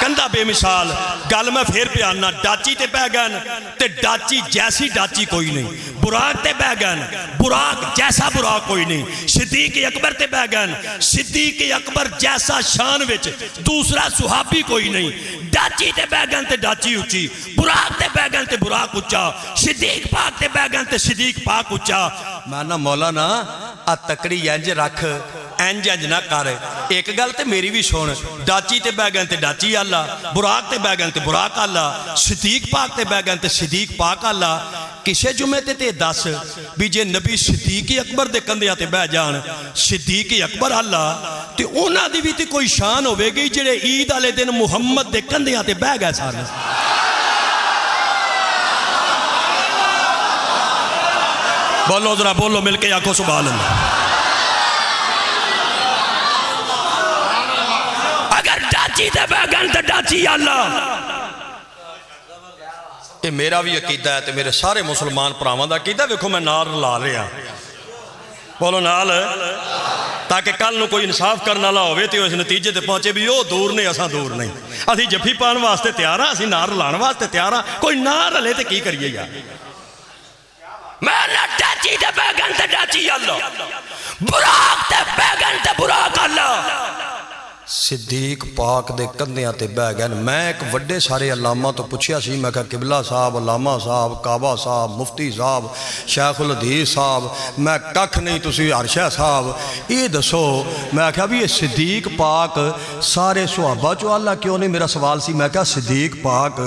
کندھا بے مثال۔ گل میں پھر پہ آنا، ڈاچی تے بہ گئن تے ڈاچی جیسی ڈاچی کوئی نہیں، براق تے بہ گئن، براق جیسا براق کوئی نہیں، صدیق اکبر تے بہ گئن، صدیق اکبر جیسا شان وچ دوسرا صحابی کوئی نہیں، ڈاچی تے بہ گئن تے ڈاچی اچھی، براق تے بہ گئن تے براق اچھا، صدیق پاک تے بہ گئن تے صدیق پاک اچھا۔ مانا مولانا آ تکڑی انج رکھ، انج نہ کر، ایک گل تے میری بھی سن، ڈاچی تے بہ گئن تے ڈاچی اللہ، براق تے بہ گئن تے براق اللہ، صدیق پاک تے بہ گئن تے صدیق پاک اللہ۔ کسے جمعے تے دس بھی جے نبی صدیق اکبر دے کندھیاں تے بہ جان صدیق اکبر اللہ تے انہاں دی بھی تے کوئی شان ہوے گی جڑے عید والے دن محمد دے کندھیاں تے بہ گئے سن بولو ذرا بولو مل کے آکھو سبحان اللہ اگر ڈاچی تے بہ گئے تے ڈاچی اللہ یہ میرا بھی عقیدہ ہے تے میرے سارے مسلمان پراواں دا عقیدہ ویکھو میں نار لا رہا بولو نال تاکہ کل نو کوئی انصاف کرنا لا ہوئے تے اس نتیجے تے پہنچے بھی وہ دور نہیں اساں دور نہیں اسی جفی پان واسطے تیار ہاں اسی نار لان واسطے تیار ہاں کوئی نار ہلے تے کی کریے یار میں نہ ڈاچی تے بیگن تے ڈاچی اللہ براق تے بیگن تے براق اللہ صدیق پاک دے کندھیاں تے بہ گئے میں ایک وڈے سارے علامہ تو پوچھیا سی میں کہا قبلہ صاحب علامہ صاحب کعبہ صاحب مفتی صاحب شیخ الحدیث صاحب میں ککھ نہیں تسی عرشہ صاحب یہ دسو میں کہا بھی یہ صدیق پاک سارے صحابہ چو اللہ کیوں نہیں میرا سوال سی میں کہا صدیق پاک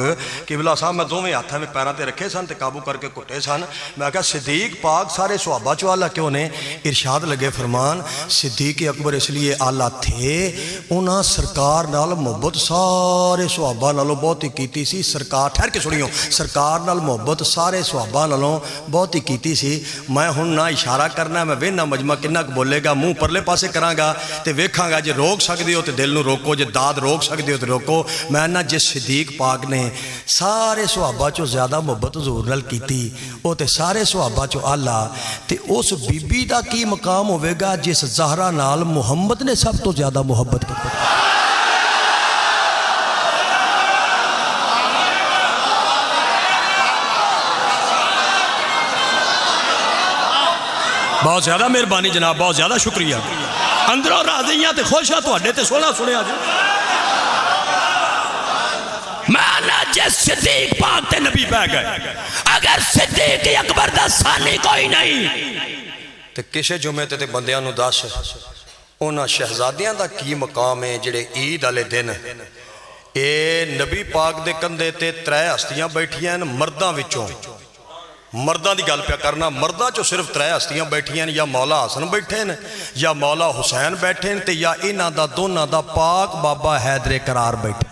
قبلہ صاحب میں دوویں ہاتھاں میں پیراں تے رکھے سن تے قابو کر کے کٹے سن میں کہا صدیق پاک سارے صحابہ چو اللہ کیوں نہیں ارشاد لگے فرمان صدیق اکبر اس لیے اللہ تھے انہاں سرکار نال محبت سارے صحابہ نالوں بہت ہی کیتی سی سرکار ٹھہر کے سنیو سرکار نال محبت سارے صحابہ نالوں بہت ہی کیتی سی میں ہن نہ اشارہ کرنا ہے میں وینا مجمع کنہ بولے گا منہ پرلے پاسے کراں گا تے ویکھاں گا جے روک سکدے ہو تے دل نو روکو جے داد روک سکدے ہو تے روکو میں نہ جس صدیق پاک نے سارے صحابہ چو زیادہ محبت حضور نال کیتی او تے سارے صحابہ چو اللہ تے اس بی بی دا کی مقام ہوے گا جس زہرا نال محمد نے سب تو زیادہ محبت کی بہت زیادہ مہربانی جناب بہت زیادہ شکریہ اندروں راضیاں تے خوش ہاں تو تے سونا سنیا جو میں نہ جس صدیق پاک تے نبی پہ گئے اگر صدیق اکبر دا ثانی کوئی نہیں تے کسے جمعے تے بندیاں نو دس انہاں شہزادیاں دا کی مقام ہے جڑے عید والے دن اے نبی پاک دے کندھے تے 3 ہستیاں بیٹھیاں مرداں وچوں مرداں دی گل پہ کرنا مرداں چو صرف 3 ہستیاں بیٹھیاں یا مولا حسن بیٹھے ہیں یا مولا حسین بیٹھے ہیں تے یا انہاں دا دونوں دا پاک بابا حیدر قرار بیٹھے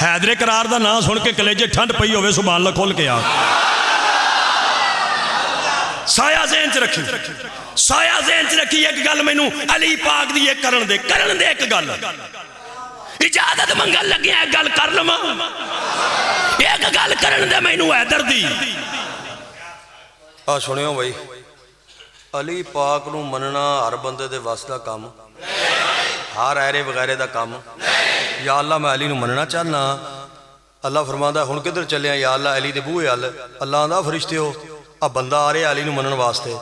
حیدر قرار دا نام سن کے کلیجے ٹھنڈ پئی ہوئے سبحان اللہ کھول کے آگ سایہ ذہن چ رکھی سایہ ذہن چ رکھی ایک گل میں نو علی پاک دی ایک کرن دے ایک گل اجازت منگل لگیا ایک گل کر لما ایک گل کرن دے میں نو حیدر دی سنیو بھائی علی پاک نو مننا ہر بندے دے واسطہ کام ہر ایرے وغیرے دا کام یا اللہ میں علی نو مننا چاہنا اللہ فرماندہ ہن کدھر چلے یا اللہ علی دے بوئے اللہ آندہ فرشتے ہو اب بندہ آ رہے علی نو منن واسطے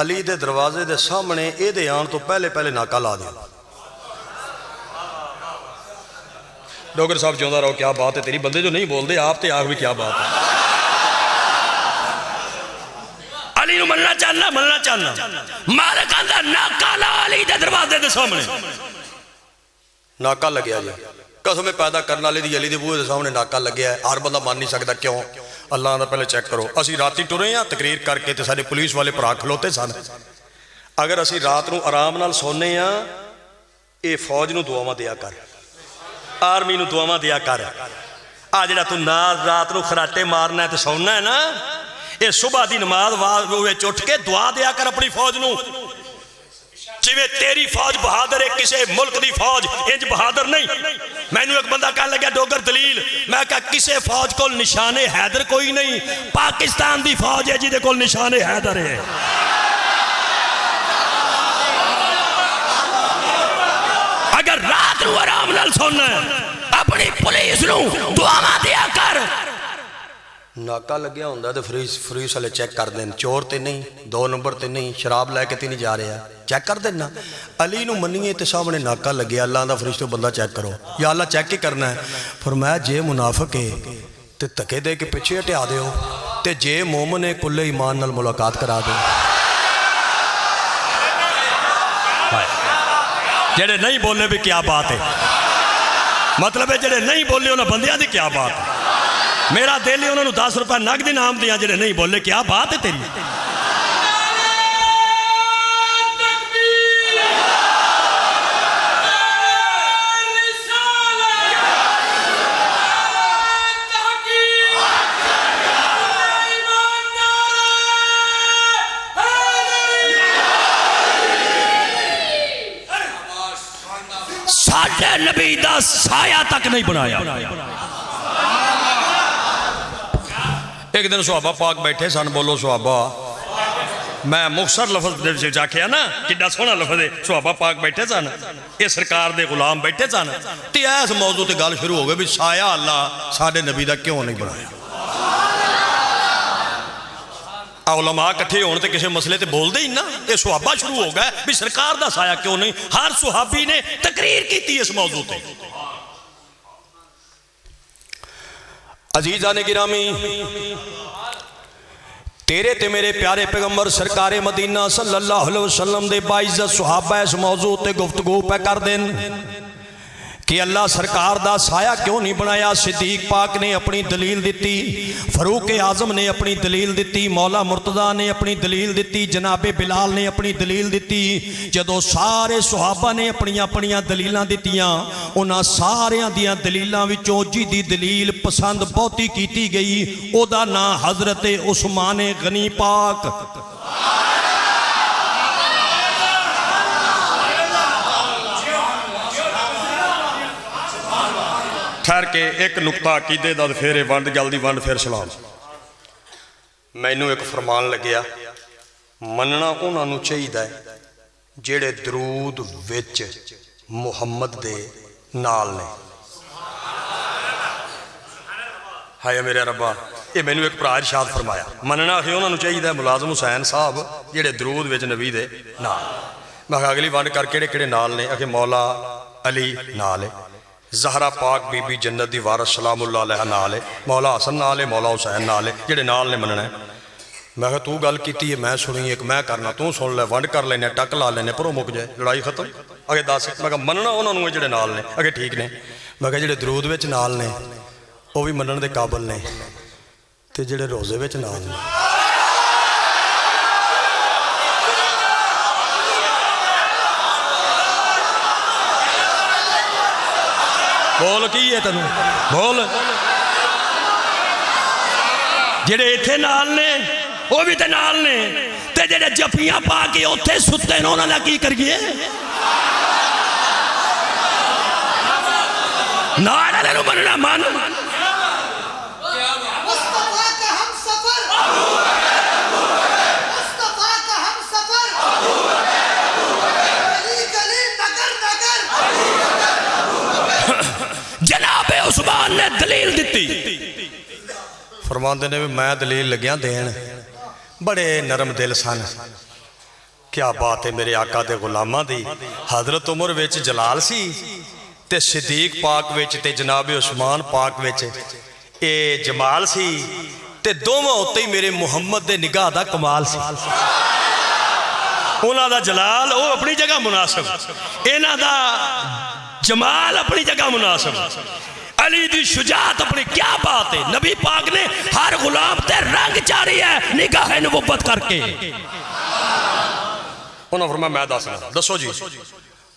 علی دے دروازے دے سامنے اے دے آن تو پہلے ناکا لا دیا ڈاکٹر صاحب جوندہ رہو کیا بات ہے تیری بندے جو نہیں بول دے آپ تے آگ بھی کیا بات ہے علی نو مننا چاہنا مالک آندہ ناکا لا علی دے دروازے دے سامنے ناکا لگیا جی قسم پیدا کرنا لے دی علی دے بوئے دے سامنے ناکا لگیا ہے ہر بندہ مان نہیں سکتا کیوں اللہ نے پہلے چیک کرو اسی راتی ٹرے ہیں تقریر کر کے تے سارے پولیس والے پرا کھلوتے سن اگر اسی رات نو آرام نال سونے ہیں اے فوج نو دعاواں دیا کر آرمی نو دعاواں دیا کر آ جڑا تو ناز رات نو خراٹے مارنا ہے تے سونا ہے نا اے صبح دی نماز وچ اٹھ کے دعا دیا کر اپنی فوج نو جویں تیری فوج بہادر ہے کسے ملک دی فوج انج بہادر نہیں میں نے ایک بندہ کہا لگا ڈوگر دلیل میں کہا کسے فوج کو نشان حیدر کوئی نہیں پاکستان دی فوج ہے جیدے کو نشان حیدر ہے اگر رات نو آرام نال سونا ہے اپنی پولیس نو دعا دیا کر ناکا لگیا ہوندہ تو فریس والے چیک کر دیں چور تے نہیں 2 نمبر تے نہیں شراب لے کے تے نہیں جا رہا چیک کر دینا علی نو منیے تے سامنے ناکا لگیا اللہ دا فرشتوں بندہ چیک کرو یا اللہ چیک ہی کرنا ہے فرمایا جے منافق ہے تے تکے دے کے پیچھے ہٹا دے ہو تے جے مومن ہے کل ایمان نال ملاقات کرا دے جڑے نہیں بولنے بھی کیا بات ہے مطلب ہے جڑے نہیں بولے انہاں بندیاں دی کیا بات ہے. میرا دل ہی انہوں 10 روپے نقد انعام دیاں جڑے نہیں بولے. کیا بات ہے تیری. ساڈے نبی دا سایہ تک نہیں بنایا. ایک دن صحابہ پاک بیٹھے سن. بولو صحابہ. میں مختصر لفظ جاکھیا نا کڈا سونا لفظ ہے. صحابہ پاک بیٹھے سن. یہ سرکار دے غلام بیٹھے سن. تے اس موضوع تے گل شروع ہو گئی بھی سایہ اللہ ساڈے نبی دا کیوں نہیں بنایا. علماء کٹھے ہونے تے کسی مسئلے تے بول دے ہی نا. یہ صحابہ شروع ہو گئے بھی سرکار دا سایہ کیوں نہیں. ہر صحابی نے تقریر کی تھی اس موضوع تے. عزیزان گرامی تیرے تے میرے پیارے پیغمبر سرکار مدینہ صلی اللہ علیہ وسلم دے باعزت صحابہ اس موضوع تے گفتگو پہ کر دیں کہ اللہ سرکار دا سایہ کیوں نہیں بنایا. صدیق پاک نے اپنی دلیل دیتی, فاروق اعظم نے اپنی دلیل دیتی, مولا مرتضیٰ نے اپنی دلیل دیتی, جناب بلال نے اپنی دلیل دیتی. جدو سارے صحابہ نے اپنی دلیلاں دیتیاں انہاں ساریاں دیاں دلیلاں وچوں جی دلیل پسند بہتی کیتی گئی او دا نام حضرت عثمان غنی پاک. ٹھہر کے ایک نقطہ عقیدے دا پھر ونڈ جلدی ونڈ پھر سلام. مینوں ایک فرمان لگیا مننا انہاں نوں چاہیدا ہے جڑے درود وچ محمد دے نال نے. ہائے میرے ربا یہ مینوں ایک بھرا ارشاد فرمایا مننا ہے انہاں نوں چاہیدا ہے ملازم حسین صاحب جڑے درود وچ نبی دے نال. میں اگلی ونڈ کر کہڑے نال نے. کہ مولا علی نال ہے, زہرا پاک بی بی جنت دی وارث سلام اللہ علیہ نال ہے, مولا حسن نال ہے, مولا حسین نال ہے. جڑے نال نے مننا ہے. میں کہا تو گل کیتی ہے میں سنی ایک میں کرنا تو سن لے ونڈ کر لینے ٹک لا لینے پرو مک جائے لڑائی ختم. اگے دس میں کہا مننا انہوں نے جڑے نال نے. اگے ٹھیک نے. میں کہا جڑے درود وچ نال نے وہ بھی منن دے قابل نے تے جڑے روزے وچ نال نے. بول کی ہے تنوں بول. جڑے ایتھے نال نے وہ بھی تے نال نے تے جڑے جفیاں پا کے اوتھے ستے نے انہاں دا کی کریے. نال نوں مننا من مصطفیٰ کا ہم سفر, مصطفیٰ کا ہم سفر, گلی گلی نگر نگر. جناب عثمان نے دلیل دیتی. فرماندے نے بھی میں دلیل لگیاں دین. بڑے نرم دل سن. کیا بات ہے میرے آقا دے غلاماں دی. حضرت عمر وچ جلال سی تے صدیق پاک وچ تے جناب عثمان پاک وچ اے جمال سی تے دوواں اُتے ہی میرے محمد دے نگاہ دا کمال سی. انہاں دا جلال وہ اپنی جگہ مناسب, انہاں دا جمال اپنی جگہ مناسب, علی دی شجاعت اپنی کیا بات ہے. نبی پاک نے ہر غلام تے رنگ چاری ہے نگاہ نبوت کر کے. انہوں نے فرمایا میں دسو جی.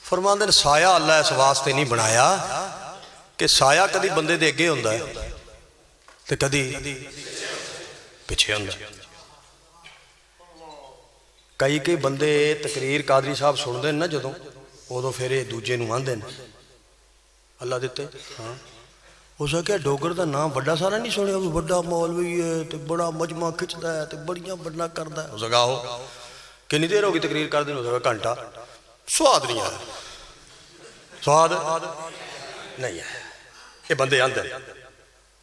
فرماندے نے سایہ اللہ اس واسطے نہیں بنایا کہ سایہ کدی بندے دے اگے ہوندا ہے تے کدی پیچھے ہوندا ہے. کئی بندے تقریر قادری صاحب سن دے نا جدوں ادو پھر یہ دوجے نوں آندے نے اللہ دیتے. ہاں ہو سکیا ڈوگر دا نام بڑا سارا نہیں سنیا بھی بڑا مولوی ہے تے بڑا مجمع کھچدا ہے تے بڑیاں بڑا کردا ہے. ہو سکا ہو کنی دیر ہوگی تقریر کر دین. ہو سکا گھنٹہ. سواد نہیں آیا, سواد نہیں ہے. یہ بندے آندے.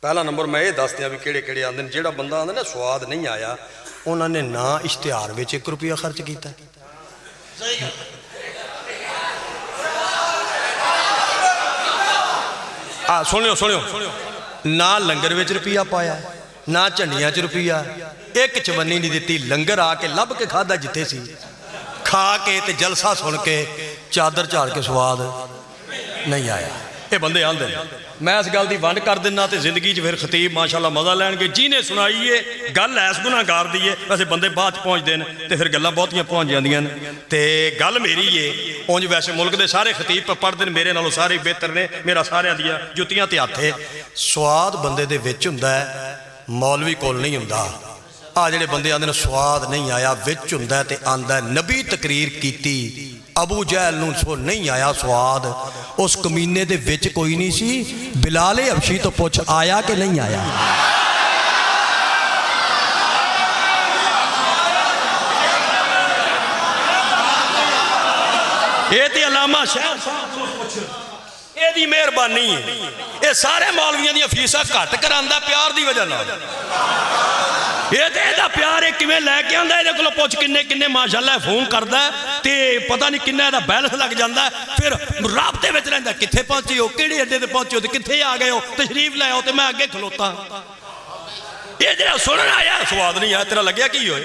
پہلا نمبر میں یہ دس دیا بھی کہڑے آندے. جیڑا بندہ آندے نا سواد نہیں آیا انہوں نے نہ اشتہار وچ 1 روپیہ خرچ کیتا ہے. سنو نہ لنگر وچ روپیہ پایا نہ جھنڈیاں چ روپیہ. ایک چونی نہیں دیتی. لنگر آ کے لب کے کھادا جتے سی کھا کے تے جلسہ سن کے چادر چاڑ کے سواد نہیں آیا. ਇਹ ਬੰਦੇ ਆਂਦੇ ਨੇ। ਮੈਂ ਇਸ ਗੱਲ ਦੀ ਵੰਡ ਕਰ ਦਿੰਦਾ ਤੇ ਜ਼ਿੰਦਗੀ 'ਚ ਫਿਰ ਖਤੀਬ ਮਾਸ਼ਾਅੱਲਾ ਮਜ਼ਾ ਲੈਣਗੇ। ਜਿਹਨੇ ਸੁਣਾਈ ਏ ਗੱਲ ਐਸ ਗੁਨਾਹਗਾਰ ਦੀ ਏ, ਵੈਸੇ ਬੰਦੇ ਬਾਅਦ 'ਚ ਪਹੁੰਚਦੇ ਨੇ ਤੇ ਫਿਰ ਗੱਲਾਂ ਬਹੁਤੀਆਂ ਪਹੁੰਚ ਜਾਂਦੀਆਂ ਨੇ। ਤੇ ਗੱਲ ਮੇਰੀ ਏ, ਉਂਝ ਵੈਸੇ ਮੁਲਕ ਦੇ ਸਾਰੇ ਖਤੀਬ ਪੜ੍ਹਦੇ ਨੇ, ਮੇਰੇ ਨਾਲੋਂ ਸਾਰੇ ਬਿਹਤਰ ਨੇ, ਮੇਰਾ ਸਾਰਿਆਂ ਦੀਆਂ ਜੁੱਤੀਆਂ ਤੇ ਹੱਥ ਏ। ਸਵਾਦ ਬੰਦੇ ਦੇ ਵਿੱਚ ਹੁੰਦਾ ਹੈ, ਮੌਲਵੀ ਕੋਲ ਨਹੀਂ ਹੁੰਦਾ। ਆ ਜਿਹੜੇ ਬੰਦੇ ਆਂਦੇ ਨੇ ਸਵਾਦ ਨਹੀਂ ਆਇਆ, ਵਿੱਚ ਹੁੰਦਾ ਤੇ ਆਂਦਾ ਨਬੀ ਤਕਰੀਰ ਕੀਤੀ, ਅਬੂ ਜਹਿਲ ਨੂੰ ਸੋ ਨਹੀਂ ਆਇਆ ਸਵਾਦ। ਉਸ ਕਮੀਨੇ ਦੇ ਵਿੱਚ ਕੋਈ ਨਹੀਂ ਸੀ। ਬਿਲਾਲ ਹਬਸ਼ੀ ਤੋਂ ਪੁੱਛ ਆਇਆ ਕਿ ਨਹੀਂ ਆਇਆ। ਇਹ ਤੇ ਅਲਾਮਾ ਸ਼ਹਿਰ ਸਾਹਿਬ ਤੋਂ ਪੁੱਛ, ਇਹਦੀ ਮਿਹਰਬਾਨੀ ਹੈ। ਇਹ ਸਾਰੇ ਮੌਲਵੀਆਂ ਦੀਆਂ ਫੀਸਾਂ ਘੱਟ ਕਰਾਂਦਾ ਪਿਆਰ ਦੀ ਵਜ੍ਹਾ ਨਾਲ। ਇਹ ਤੇ ਇਹਦਾ ਪਿਆਰ ਇਹ ਕਿਵੇਂ ਲੈ ਕੇ ਆਉਂਦਾ, ਇਹਦੇ ਕੋਲੋਂ ਪੁੱਛ ਕਿੰਨੇ ਕਿੰਨੇ ਮਾਸ਼ਾਅੱਲਾ ਫੋਨ ਕਰਦਾ ਤੇ ਪਤਾ ਨਹੀਂ ਕਿੰਨਾ ਇਹਦਾ ਬੈਲੈਂਸ ਲੱਗ ਜਾਂਦਾ। ਫਿਰ ਰਾਬਤੇ ਵਿੱਚ ਰਹਿੰਦਾ, ਕਿੱਥੇ ਪਹੁੰਚੇ ਹੋ, ਕਿਹੜੇ ਅੱਡੇ ਤੇ ਪਹੁੰਚੇ ਹੋ, ਤੇ ਕਿੱਥੇ ਆ ਗਏ ਹੋ, ਤਸ਼ਰੀਫ ਲੈ ਆਓ, ਤੇ ਮੈਂ ਅੱਗੇ ਖਲੋਤਾ। ਇਹ ਜਿਹੜਾ ਸੁਣਨ ਆਇਆ ਸਵਾਦ ਨਹੀਂ ਆਇਆ, ਤੇਰਾ ਲੱਗਿਆ ਕੀ ਹੋਏ।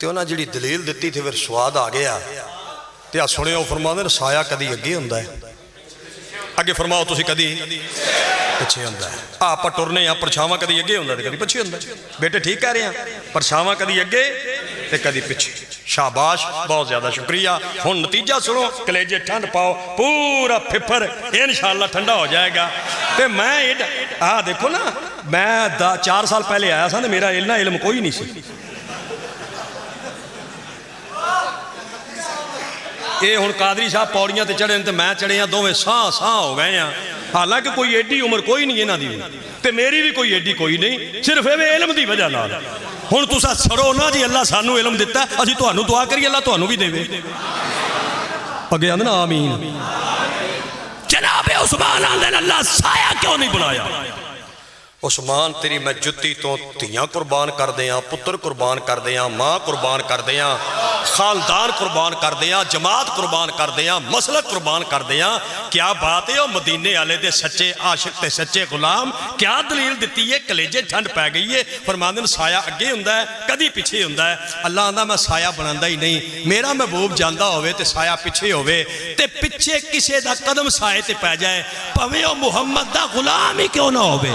ਤੇ ਉਹਨਾਂ ਜਿਹੜੀ ਦਲੀਲ ਦਿੱਤੀ ਤੇ ਫਿਰ ਸਵਾਦ ਆ ਗਿਆ। ਤੇ ਆ ਸੁਣਿਓ, ਫਰਮਾਉਂਦੇ ਨੇ ਸਾਇਆ ਕਦੀ ਅੱਗੇ ਹੁੰਦਾ ਹੈ। ਅੱਗੇ ਫਰਮਾਓ ਤੁਸੀਂ, ਕਦੀ ਪਿੱਛੇ ਹੁੰਦਾ ਹੈ। ਆਪਾਂ ਟੁਰਨੇ ਆ, ਪਰਛਾਵਾਂ ਕਦੀ ਅੱਗੇ ਹੁੰਦਾ ਤੇ ਕਦੀ ਪਿੱਛੇ ਹੁੰਦਾ। ਬੇਟੇ ਠੀਕ ਕਹਿ ਰਹੇ ਆ, ਪਰਛਾਵਾਂ ਕਦੀ ਅੱਗੇ ਤੇ ਕਦੀ ਪਿੱਛੇ। ਸ਼ਾਬਾਸ਼, ਬਹੁਤ ਜ਼ਿਆਦਾ ਸ਼ੁਕਰੀਆ। ਹੁਣ ਨਤੀਜਾ ਸੁਣੋ, ਕਲੇਜੇ ਠੰਡ ਪਾਓ, ਪੂਰਾ ਫਿਫਰ ਇਨਸ਼ਾਅੱਲਾ ਠੰਡਾ ਹੋ ਜਾਏਗਾ। ਤੇ ਮੈਂ ਆਹ ਦੇਖੋ ਨਾ, ਮੈਂ 4 ਸਾਲ ਪਹਿਲੇ ਆਇਆ ਸਾਂ ਤੇ ਮੇਰਾ ਇੰਨਾ ਇਲਮ ਕੋਈ ਨਹੀਂ ਸੀ। ਇਹ ਹੁਣ ਕਾਦਰੀ ਸਾਹਿਬ ਪੌੜੀਆਂ ਤੇ ਚੜੇ ਨੇ ਤੇ ਮੈਂ ਚੜਿਆ, ਦੋਵੇਂ ਸਾਹ ਸਾਹ ਹੋ ਗਏ ਆ। ਹਾਲਾਂਕਿ ਕੋਈ ਏਡੀ ਉਮਰ ਕੋਈ ਨਹੀਂ ਇਹਨਾਂ ਦੀ ਤੇ ਮੇਰੀ ਵੀ ਕੋਈ ਏਡੀ ਕੋਈ ਨਹੀਂ, ਸਿਰਫ ਇਹ ਇਲਮ ਦੀ ਵਜ੍ਹਾ ਨਾਲ। ਹੁਣ ਤੁਸੀਂ ਸੜੋ ਨਾ ਜੀ, ਅੱਲਾ ਸਾਨੂੰ ਇਲਮ ਦਿੱਤਾ, ਅਸੀਂ ਤੁਹਾਨੂੰ ਦੁਆ ਕਰੀਏ ਅੱਲਾ ਤੁਹਾਨੂੰ ਵੀ ਦੇਵੇ। ਅੱਗੇ ਆਂਦੇ ਨਾ ਆਮੀਨ। ਜਨਾਬ ਉਸਮਾਨ ਆਂਦੇ ਨੇ ਅੱਲਾ ਸਾਇਆ ਕਿਉਂ ਨਹੀਂ ਬਣਾਇਆ। ਉਸਮਾਨ ਤੇਰੀ ਮੈਂ ਜੁੱਤੀ ਤੋਂ ਧੀਆਂ ਕੁਰਬਾਨ ਕਰਦੇ ਆ, ਪੁੱਤਰ ਕੁਰਬਾਨ ਕਰਦੇ ਆ, ਮਾਂ ਕੁਰਬਾਨ ਕਰਦੇ ਆ, ਖਾਨਦਾਨ ਕੁਰਬਾਨ ਕਰਦੇ ਆ, ਜਮਾਤ ਕੁਰਬਾਨ ਕਰਦੇ ਆ, ਮਸਲਕ ਕੁਰਬਾਨ ਕਰਦੇ ਆ। ਕਿਆ ਬਾਤ ਹੈ, ਉਹ ਮਦੀਨੇ ਵਾਲੇ ਦੇ ਸੱਚੇ ਆਸ਼ਿਕ ਤੇ ਸੱਚੇ ਗੁਲਾਮ। ਕਿਆ ਦਲੀਲ ਦਿੱਤੀ ਹੈ, ਕਲੇਜੇ ਠੰਡ ਪੈ ਗਈ ਹੈ। ਫਰਮਾਉਂਦੇ ਨੇ ਸਾਇਆ ਅੱਗੇ ਹੁੰਦਾ ਹੈ, ਕਦੀ ਪਿੱਛੇ ਹੁੰਦਾ ਹੈ। ਅੱਲਾ ਆਂਦਾ ਮੈਂ ਸਾਇਆ ਬਣਾਉਂਦਾ ਹੀ ਨਹੀਂ। ਮੇਰਾ ਮਹਿਬੂਬ ਜਾਂਦਾ ਹੋਵੇ ਤੇ ਸਾਇਆ ਪਿੱਛੇ ਹੋਵੇ, ਤੇ ਪਿੱਛੇ ਕਿਸੇ ਦਾ ਕਦਮ ਸਾਏ ਤੇ ਪੈ ਜਾਏ, ਭਾਵੇਂ ਉਹ ਮੁਹੰਮਦ ਦਾ ਗੁਲਾਮ ਹੀ ਕਿਉਂ ਨਾ ਹੋਵੇ।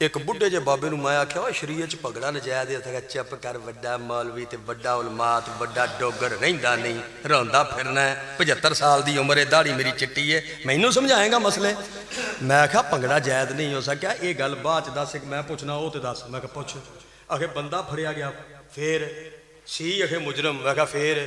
ایک بڈھے جے بابے نوں میں آکھیا او شریعت چ پگڑا نجائز ہے تے چپ کر وڈا مولوی تے وڈا علماء تے وڈا ڈوگر رہندا نہیں روندا پھرنا ہے 75 سال دی عمر ہے داڑھی میری چٹی ہے مینوں سمجھائیں گا مسئلے میں آکھیا پگڑا جائز نہیں ہو سکیا یہ گل بعد چ دس میں پوچھنا او تے دس میں کہ پوچھ آکھے بندہ پھڑیا گیا پھر سی آکھے مجرم میں کہا پھر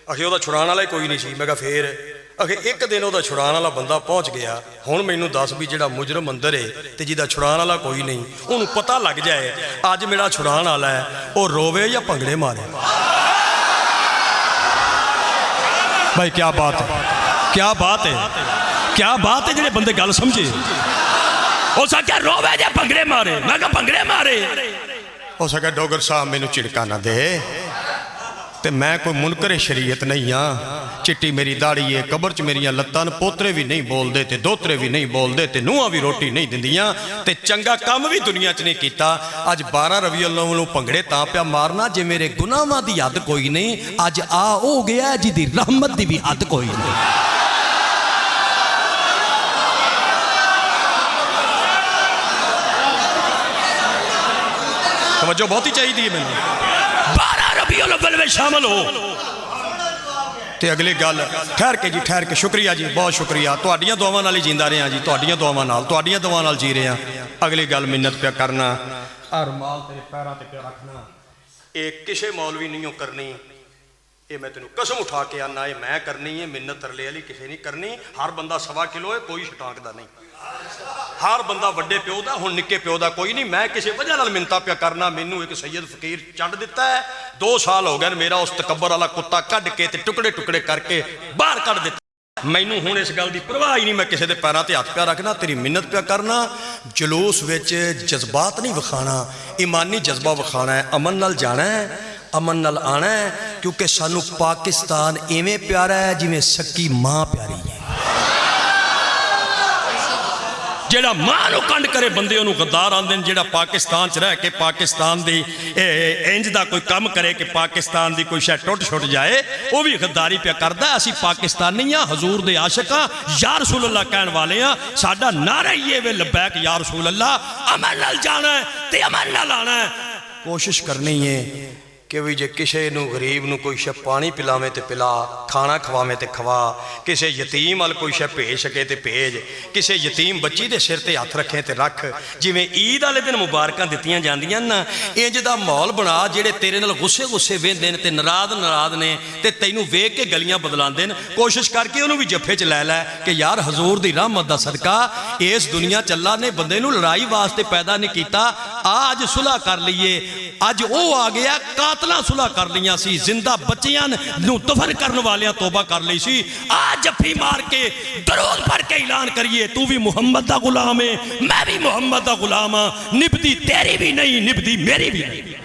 آکھے او دا چھڑان والا ہی کوئی نہیں سی میں کہا پھر آکھے ایک دن او دا چھڑان والا بندہ پہنچ گیا ہن مینوں دس بھی جڑا مجرم اندر ہے تے جیدا چھڑان والا کوئی نہیں اونوں پتہ لگ جائے اج میرا چھڑان والا ہے او روے یا بھنگڑے مارے بھائی کیا بات ہے کیا بات ہے کیا بات ہے جڑے بندے گل سمجھے او سا کیا روے یا بھنگڑے مارے میں کہا بھنگڑے مارے او سا کہ ڈوگر صاحب مینوں چڑکا نہ دے تے میں کوئی منکر شریعت نہیں ہاں چٹی میری داڑھی ہے قبر چ میریاں لتان پوترے بھی نہیں بول دے تے دوترے بھی نہیں بول دے تے نوہاں بھی روٹی نہیں دیندیاں تے چنگا کام بھی دنیا چ نہیں کیتا اج 12 ربیع الاول نوں پنگڑے تاں پیا مارنا جے میرے گناہاں دی حد کوئی نہیں اج آ ہو گیا جی دی رحمت دی بھی حد کوئی نہیں توجہ بہت ہی چاہیے دی میں 12 ربیع الاول میں شامل ہو تے اگلی گل ٹھہر کے جی ٹھہر کے شکریہ جی بہت شکریہ تہاڈیاں دعاواں نال ہی جیندا رہیا جی تہاڈیاں دعاواں نال تہاڈیاں دعاواں نال جی رہیا اگلی گل منت پیا کرنا ارمال تیرے پیراں تے پیا رکھنا اے کسے مولوی نہیں کرنی اے میں تینوں قسم اٹھا کے آنا اے میں کرنی ہے منت ترلے والی کسے نہیں کرنی ہر بندہ 1.25 کلو ہے کوئی شٹانکدا نہیں ہر بندہ وڈے پیو دا ہن نکے پیو دا کوئی نہیں میں کسی وجہ نال منتا پیا کرنا مینوں ایک سید فقیر چڑھ دیتا ہے 2 سال ہو گئے میرا اس تکبر والا کتا کڈ کے تے ٹکڑے ٹکڑے کر کے باہر کڈ دیتا مینوں ہن اس گل دی پرواہ ہی نہیں میں کسی دے پیراں تے ہاتھ پیا رکھنا تیری منت پیا کرنا جلوس وچ جذبات نہیں وکھانا ایمانی جذبہ وکھانا ہے امن نال جانا ہے امن نال آنا ہے کیونکہ سانو پاکستان ایویں پیارا ہے جویں سکی ماں پیاری ہے جیڑا ماں نو کنڈ کرے بندے انہوں غدار آن دیں جیڑا پاکستان چ رہ کے پاکستان دی انج دا کوئی کم کرے کہ پاکستان دی کوئی شاید ٹوٹ چھوٹ جائے وہ بھی غداری پہ کردہ ہے اسی پاکستانی ہیں حضور دے عاشق ہیں یا رسول اللہ کہن والے ہیں ساڑھا نعرہ یہ وے لبیک یا رسول اللہ امن نال جانا ہے تے امن نال آنا ہے کوشش کرنی ہے کہ وہ جے کسے نو غریب نو کوئی شے پانی پلاویں تے پلا کھانا کھواویں تے کھوا کسے یتیم ال کوئی شے بھیج سکے تے بھیج کسے یتیم بچی دے سر تے ہاتھ رکھیں تے رکھ جویں عید والے دن مبارکاں دتیاں جاندیاں نا انج دا ماحول بنا جڑے تیرے نال غصے غصے ویندے نے تے ناراض نے تے تینوں ویکھ کے گلیاں بدلاندے نے کوشش کر کے انہوں بھی جفے چ لے لے کہ یار حضور دی رحمت دا صدقہ اس دنیا چ اللہ نے بندے نو لڑائی واسطے پیدا نہیں کیتا آج صلح کر لئیے اج او آ گیا قاتلاں صلح کر لیاں سی زندہ بچیاں نو دفن کرنے والیاں توبہ کر لی سی آج جفی مار کے درود پڑھ کے اعلان کریے تو بھی محمد دا غلام ہے میں بھی محمد دا غلام ہاں نبدی تیری بھی نہیں نبدی میری بھی نہیں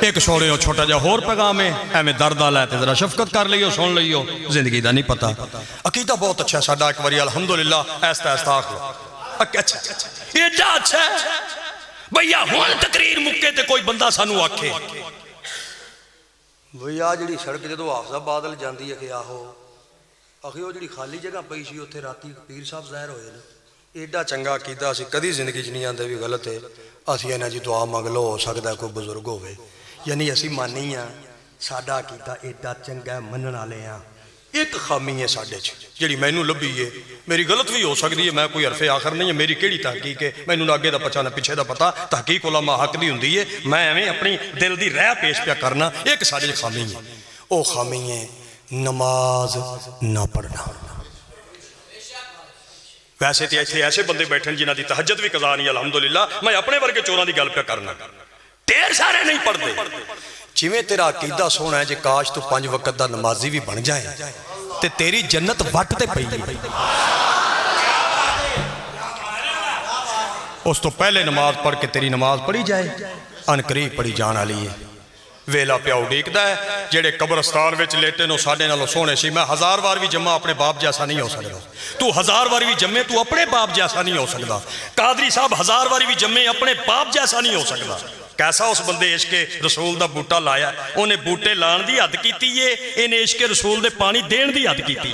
ایک چھوڑے ہو چھوٹا جا اور پیغام ہے ایمیں درد آلہ ہے ذرا شفقت کر لئیو سن لئیو زندگی دا نہیں پتا عقیدہ بہت اچھا ہے ساڑھا ایک وری الحمدللہ ایستا ایستا آخلو اچھا یہ جا اچھا ہے بھئیہ ہون تقریر مکے تے کوئی بندہ سانو آکھے بھئیہ جڑی سڑک جدو حافظہ بادل جاندی ہے کہ آہو آخی وہ جڑی خالی جگہ پئی سی اتھے راتی پیر صاحب ظاہر ہوئے نا ایڈا چنگا عقیدہ اسی کدی زندگی جنی آندے بھی غلط ہے اسی اینا جی دعا مانگ لو ہو سکتا ہے کوئی بزرگ ہوئے یعنی اسی مانی ہیں ساڑھا کیتا ایڈا چنگا منن آلے ہیں ایک خامی ہے ساڑھے جڑی مینوں لبھی ہے میری غلط بھی ہو سکتی ہے میں کوئی عرف آخر نہیں ہے میری کیڑی تحقیق ہے مینوں نہ آگے دا پچھا نہ پیچھے دا پتا تحقیق علماء حق دی ہوندی ہے میں ہمیں اپنی دل دی رہ پیش پیا کرنا ایک ساڑھے خامی ہے او خامی ہے نماز نہ پڑھنا ویسے تھے ایسے بندے بیٹھن جنہ دی تہجد بھی قضا نہیں الحمدللہ میں اپنے ورگے چوراں دی گل پہ کرنا ٹیر سارے نہیں پڑھ دے جویں تیرا عقیدہ سونا ہے جے کاش تو 5 وقت دا نمازی بھی بن جائے تے تیری جنت وٹ تے پئی ہے اس تو پہلے نماز پڑھ کے تیری نماز پڑھی جائے ان قریب پڑھی جان والی ہے ਵੇਲਾ ਪਿਆ ਉਡੀਕਦਾ ਹੈ। ਜਿਹੜੇ ਕਬਰਸਤਾਨ ਵਿੱਚ ਲੇਟੇ ਨੂੰ ਸਾਡੇ ਨਾਲੋਂ ਸੋਹਣੇ ਸੀ। ਮੈਂ 1000 ਵਾਰ ਵੀ ਜੰਮਾ ਆਪਣੇ ਬਾਪ ਜੈਸਾ ਨਹੀਂ ਹੋ ਸਕਦਾ। ਤੂੰ 1000 ਵਾਰ ਵੀ ਜੰਮੇ ਤੂੰ ਆਪਣੇ ਬਾਪ ਜੈਸਾ ਨਹੀਂ ਹੋ ਸਕਦਾ। ਕਾਦਰੀ ਸਾਹਿਬ 1000 ਵਾਰ ਵੀ ਜੰਮੇ ਆਪਣੇ ਬਾਪ ਜੈਸਾ ਨਹੀਂ ਹੋ ਸਕਦਾ। ਕੈਸਾ ਉਸ ਬੰਦੇ ਇਸ਼ਕੇ ਰਸੂਲ ਦਾ ਬੂਟਾ ਲਾਇਆ। ਉਹਨੇ ਬੂਟੇ ਲਾਣ ਦੀ ਹੱਦ ਕੀਤੀ ਏ, ਇਹਨੇ ਇਸ਼ਕੇ ਰਸੂਲ ਦੇ ਪਾਣੀ ਦੇਣ ਦੀ ਹੱਦ ਕੀਤੀ ਏ।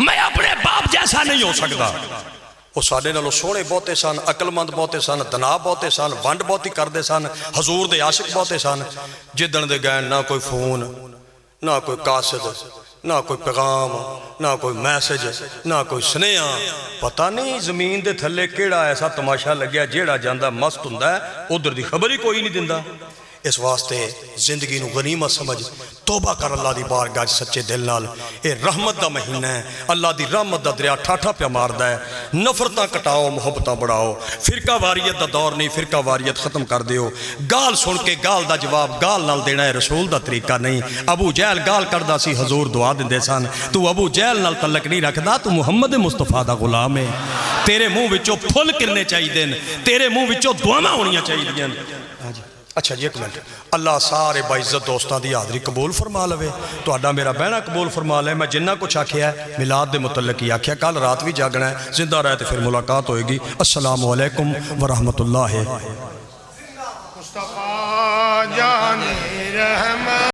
ਮੈਂ ਆਪਣੇ ਬਾਪ ਜੈਸਾ ਨਹੀਂ ਹੋ ਸਕਦਾ। ਉਹ ਸਾਡੇ ਨਾਲੋਂ ਸੋਹਣੇ ਬਹੁਤੇ ਸਨ, ਅਕਲਮੰਦ ਬਹੁਤੇ ਸਨ, ਦਨਾ ਬਹੁਤੇ ਸਨ, ਵੰਡ ਬਹੁਤੀ ਕਰਦੇ ਸਨ, ਹਜ਼ੂਰ ਦੇ ਆਸ਼ਿਕ ਬਹੁਤੇ ਸਨ। ਜਿੱਦਣ ਦੇ ਗਏ ਨਾ ਕੋਈ ਫੋਨ, ਨਾ ਕੋਈ ਕਾਸਦ, ਨਾ ਕੋਈ ਪੈਗਾਮ, ਨਾ ਕੋਈ ਮੈਸੇਜ, ਨਾ ਕੋਈ ਸੁਨੇਹਾ। ਪਤਾ ਨਹੀਂ ਜ਼ਮੀਨ ਦੇ ਥੱਲੇ ਕਿਹੜਾ ਐਸਾ ਤਮਾਸ਼ਾ ਲੱਗਿਆ ਜਿਹੜਾ ਜਾਂਦਾ ਮਸਤ ਹੁੰਦਾ ਉਧਰ ਦੀ ਖਬਰ ਹੀ ਕੋਈ ਨਹੀਂ ਦਿੰਦਾ। اس واسطے زندگی نو غنیمت سمجھ توبہ کر اللہ دی بارگاہ سچے دل نال۔ اے رحمت دا مہینہ ہے، اللہ دی رحمت دا دریا ٹھاٹھا پیا ماردا ہے۔ نفرتاں کٹاؤ، محبتاں بڑھاؤ۔ فرقہ واریت دا دور نہیں، فرقہ واریت ختم کر دیو۔ گال سن کے گال دا جواب گال نال دینا ہے رسول دا طریقہ نہیں۔ ابو جہل گال کردا سی، حضور دعا دیندے سن۔ تو ابو جہل نال تعلق نہیں رکھدا، تو محمد مصطفیٰ دا غلام ہے۔ تیرے منہ وچوں پھل کرنے چاہیے، تیرے منہ وچوں دعاواں ہونیاں چاہیے۔ اچھا جی ایک منٹ، اللہ سارے باعزت دوستاں دی حاضری قبول فرما لوے، تہاڈا میرا بہنا قبول فرما لے۔ میں جنہ کچھ آکھیا ہے میلاد دے متعلق ہی آکھیا، کل رات بھی جاگنا ہے، زندہ رہے تو پھر ملاقات ہوئے گی۔ السلام علیکم ورحمۃ اللہ۔ مصطفیٰ جان رحمت